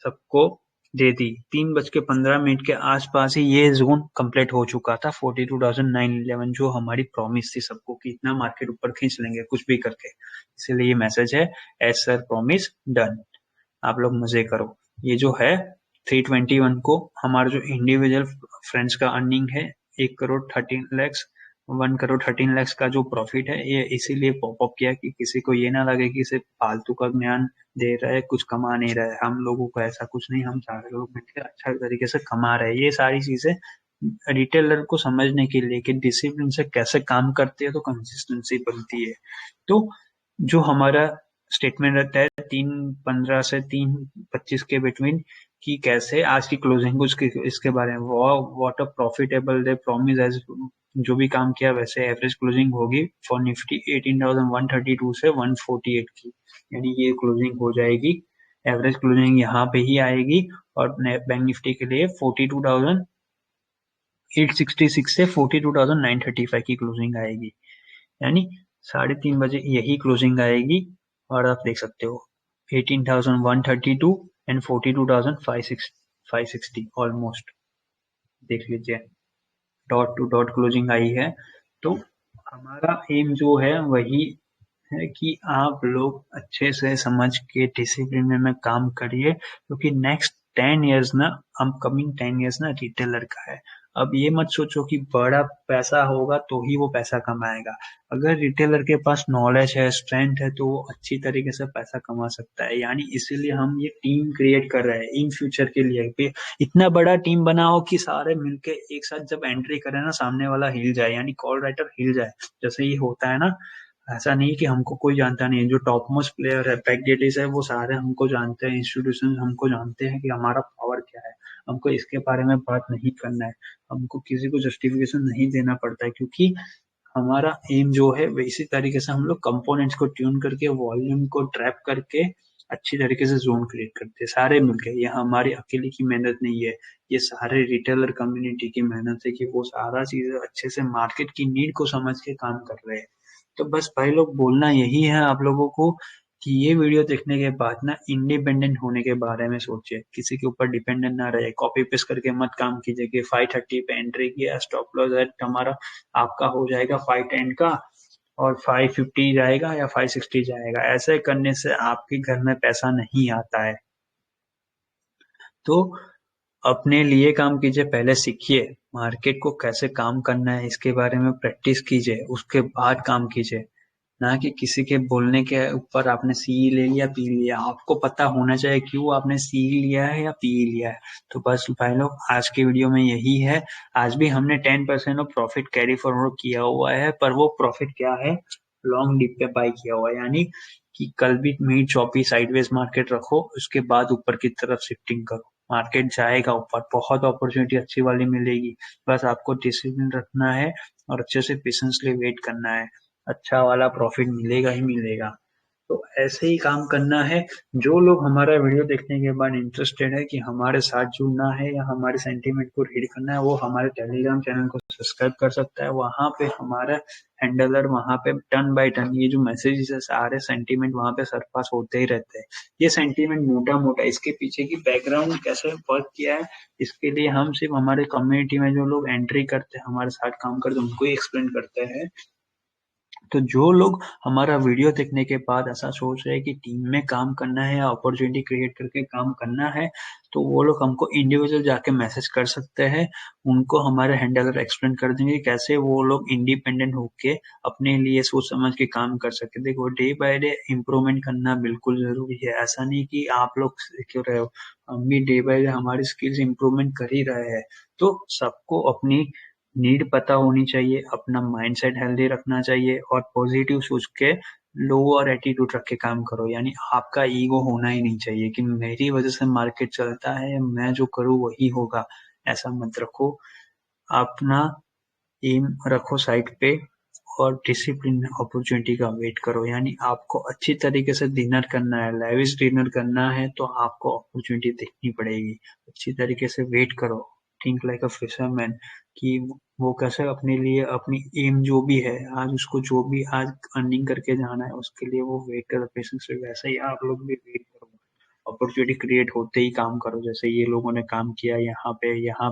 सबको दे दी। 3:15 के आसपास ही ये जोन कंप्लीट हो चुका था, 42,911 जो हमारी प्रॉमिस थी सबको कि इतना मार्केट ऊपर खींच लेंगे कुछ भी करके। इसीलिए ये मैसेज है, एज सर प्रॉमिस डन। आप लोग मजे करो। ये जो है 321 को हमारा जो इंडिविजुअल फ्रेंड्स का अर्निंग है, 1,13,00,000, 1,13,00,000 का जो प्रॉफिट है, ये इसीलिए पॉपअप किया कि किसी को ये ना लगे कि सिर्फ फालतू का ज्ञान दे रहा है, कुछ कमा नहीं रहा है। हम लोगों को ऐसा कुछ नहीं, हम सारे लोग मिलकर अच्छा तरीके से कमा रहे हैं। ये सारी चीजें रिटेलर को समझने के लिए कि डिसिप्लिन से कैसे काम करते हैं तो कंसिस्टेंसी बनती है। तो जो हमारा स्टेटमेंट रहता है 3:15 से 3:25 के बिटवीन, कि कैसे आज की क्लोजिंग को इसके बारे में, what a profitable day promise, as जो भी काम किया वैसे एवरेज क्लोजिंग होगी फॉर निफ्टी 18,132 से 148 की, यानी ये क्लोजिंग हो जाएगी। एवरेज क्लोजिंग यहाँ पे ही आएगी। और बैंक निफ्टी के लिए 42,866 से 42,935 की क्लोजिंग आएगी, यानी 3:30 बजे यही क्लोजिंग आएगी। और आप देख सकते हो 18,132 एंड 42,560 ऑलमोस्ट, देख लीजिए डॉट टू डॉट क्लोजिंग आई है। तो हमारा एम जो है वही है कि आप लोग अच्छे से समझ के डिसिप्लिन में काम करिए, क्योंकि नेक्स्ट 10 इयर्स ना, अपकमिंग 10 इयर्स ना रिटेलर का है। अब ये मत सोचो कि बड़ा पैसा होगा तो ही वो पैसा कमाएगा। अगर रिटेलर के पास नॉलेज है, स्ट्रेंथ है, तो वो अच्छी तरीके से पैसा कमा सकता है। यानी इसीलिए हम ये टीम क्रिएट कर रहे हैं इन फ्यूचर के लिए भी। इतना बड़ा टीम बनाओ कि सारे मिलके एक साथ जब एंट्री करें ना, सामने वाला हिल जाए, यानी कॉल राइटर हिल जाए, जैसे ये होता है ना। ऐसा नहीं कि हमको कोई जानता नहीं है, जो टॉप मोस्ट प्लेयर है, पैकडेटिस है, वो सारे हमको जानते हैं, इंस्टीट्यूशन हमको जानते हैं कि हमारा पावर क्या है। हमको इसके बारे में बात नहीं करना है, हमको किसी को जस्टिफिकेशन नहीं देना पड़ता है, क्योंकि हमारा एम जो है इसी तरीके से हम लोग कंपोनेंट्स को ट्यून करके, वॉल्यूम को ट्रैप करके अच्छी तरीके से जोन क्रिएट करते हैं सारे मिलके। ये हमारी अकेले की मेहनत नहीं है, ये सारे रिटेलर कम्युनिटी की मेहनत है कि वो सारा चीजें अच्छे से मार्केट की नीड को समझ के काम कर रहे हैं। तो बस भाई लोग बोलना यही है आप लोगों को कि ये वीडियो देखने के बाद ना इंडिपेंडेंट होने के बारे में सोचिए, किसी के ऊपर डिपेंडेंट ना रहे। कॉपी पेस्ट करके मत काम कीजिए कि 5:30 पे एंट्री किया, स्टॉप लॉस है हमारा, आपका हो जाएगा 5:10 का और 5:50 जाएगा या 5:60 जाएगा। ऐसे करने से आपके घर में पैसा नहीं आता है। तो अपने लिए काम कीजिए, पहले सीखिए मार्केट को कैसे काम करना है, इसके बारे में प्रैक्टिस कीजिए, उसके बाद काम कीजिए। ना कि किसी के बोलने के ऊपर आपने सी ले लिया पी लिया। आपको पता होना चाहिए क्यों आपने सी लिया है या पी लिया है। तो बस भाई लोग आज की वीडियो में यही है। आज भी हमने 10% ऑफ प्रॉफिट कैरी फॉरवर्ड किया हुआ है, पर वो प्रॉफिट क्या है, लॉन्ग डिप पे बाई किया हुआ है, यानी कि कल भी मीट चौपी साइडवेज मार्केट रखो, उसके बाद ऊपर की तरफ शिफ्टिंग करो। मार्केट जाएगा ऊपर, बहुत अपॉर्चुनिटी अच्छी वाली मिलेगी। बस आपको डिसिप्लिन रखना है और अच्छे से पेशेंसली वेट करना है, अच्छा वाला प्रॉफिट मिलेगा ही मिलेगा। तो ऐसे ही काम करना है। जो लोग हमारा वीडियो देखने के बाद इंटरेस्टेड है कि हमारे साथ जुड़ना है या हमारे सेंटीमेंट को रीड करना है, वो हमारे टेलीग्राम चैनल को सब्सक्राइब कर सकता है। वहां पे हमारा हैंडलर वहां पे टर्न बाय टर्न ये जो मैसेजेस है सारे सेंटीमेंट वहां पे सरपास होते ही रहते हैं। ये सेंटीमेंट मोटा मोटा इसके पीछे की बैकग्राउंड कैसे वर्क किया है, इसके लिए हम सिर्फ हमारे कम्युनिटी में जो लोग एंट्री करते हैं, हमारे साथ काम करते हैं, उनको ही एक्सप्लेन करते हैं। तो जो लोग हमारा वीडियो देखने के बाद ऐसा सोच रहे हैं कि टीम में काम करना है या अपॉर्चुनिटी क्रिएट करके काम करना है, तो वो लोग हमको इंडिविजुअल जाके मैसेज कर सकते हैं। उनको हमारे हैंडलर एक्सप्लेन कर देंगे कैसे वो लोग इंडिपेंडेंट होके अपने लिए सोच समझ के काम कर सके। देखो, डे बाय डे इम्प्रूवमेंट करना बिल्कुल जरूरी है। ऐसा नहीं कि आप लोग क्यों रहे हो, हम भी डे बाय डे हमारी स्किल्स इम्प्रूवमेंट कर ही रहे हैं। तो सबको अपनी नीड पता होनी चाहिए, अपना माइंडसेट हेल्दी रखना चाहिए और पॉजिटिव सोच के लोअर एटीट्यूड रख के काम करो। यानी आपका ईगो होना ही नहीं चाहिए कि मेरी वजह से मार्केट चलता है, मैं जो करूँ वही होगा। ऐसा मत रखो। अपना एम रखो साइड पे और डिसिप्लिन अपॉर्चुनिटी का वेट करो। यानी आपको अच्छी तरीके से डिनर करना है, लेविश डिनर करना है, तो आपको अपॉर्चुनिटी देखनी पड़ेगी। अच्छी तरीके से वेट करो, थिंक लाइक अ फिशरमैन, कि वो कैसे अपने लिए अपनी एम जो भी है, आज उसको जो भी आज अर्निंग करके जाना है उसके लिए वो वेट करो पेशेंस से। वैसे ही आप लोग भी वेट करो, अपॉर्चुनिटी क्रिएट होते ही काम करो। जैसे ये लोगों ने काम किया, यहाँ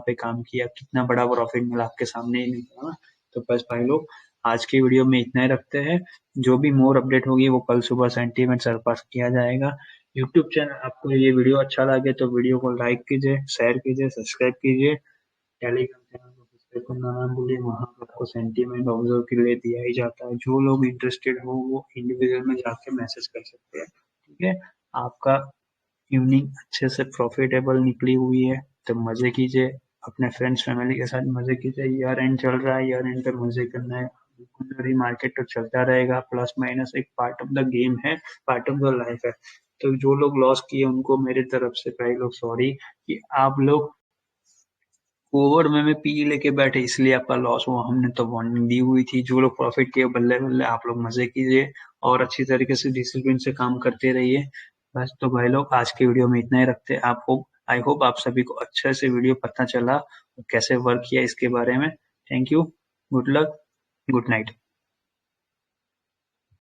पे काम किया, कितना बड़ा प्रॉफिट मिला आपके सामने ही मिला ना। तो बस भाई लोग, आज की वीडियो में इतना ही रखते हैं। जो भी मोर अपडेट होगी वो कल सुबह सेंटीमेंट सरपास किया जाएगा। यूट्यूब चैनल, आपको ये वीडियो अच्छा लगे तो वीडियो को लाइक कीजिए, शेयर कीजिए, सब्सक्राइब कीजिए। टेलीग्राम चैनल को सब्सक्राइब करना ना भूलिए, वहाँ पर आपको सेंटीमेंट ऑब्जर्व के लिए दिया ही जाता है। जो लोग इंटरेस्टेड हो वो इंडिविजुअल में जाके मैसेज कर सकते हैं। ठीक है, आपका इवनिंग अच्छे से प्रॉफिटेबल निकली हुई है तो मजे कीजिए, अपने फ्रेंड्स फैमिली के साथ मजे कीजिए। ईयर एंड चल रहा है, ईयर एंड पे मजे करना है। मार्केट तो चलता रहेगा, प्लस माइनस एक पार्ट ऑफ द गेम है, पार्ट ऑफ द लाइफ है। तो जो लोग लॉस किए उनको मेरी तरफ से कई लोग सॉरी, कि आप लोग ओवर में पी लेके बैठे इसलिए आपका लॉस हुआ। हमने तो वार्निंग दी हुई थी। जो लोग प्रॉफिट किए बल्ले बल्ले, आप लोग मजे कीजिए और अच्छी तरीके से डिसिप्लिन से काम करते रहिए। बस तो भाई लोग, आज की वीडियो में इतना ही रखते हैं। आपको, आई होप आप सभी को अच्छे से वीडियो पता चला और कैसे वर्क किया इसके बारे में। Thank you, good luck, good night.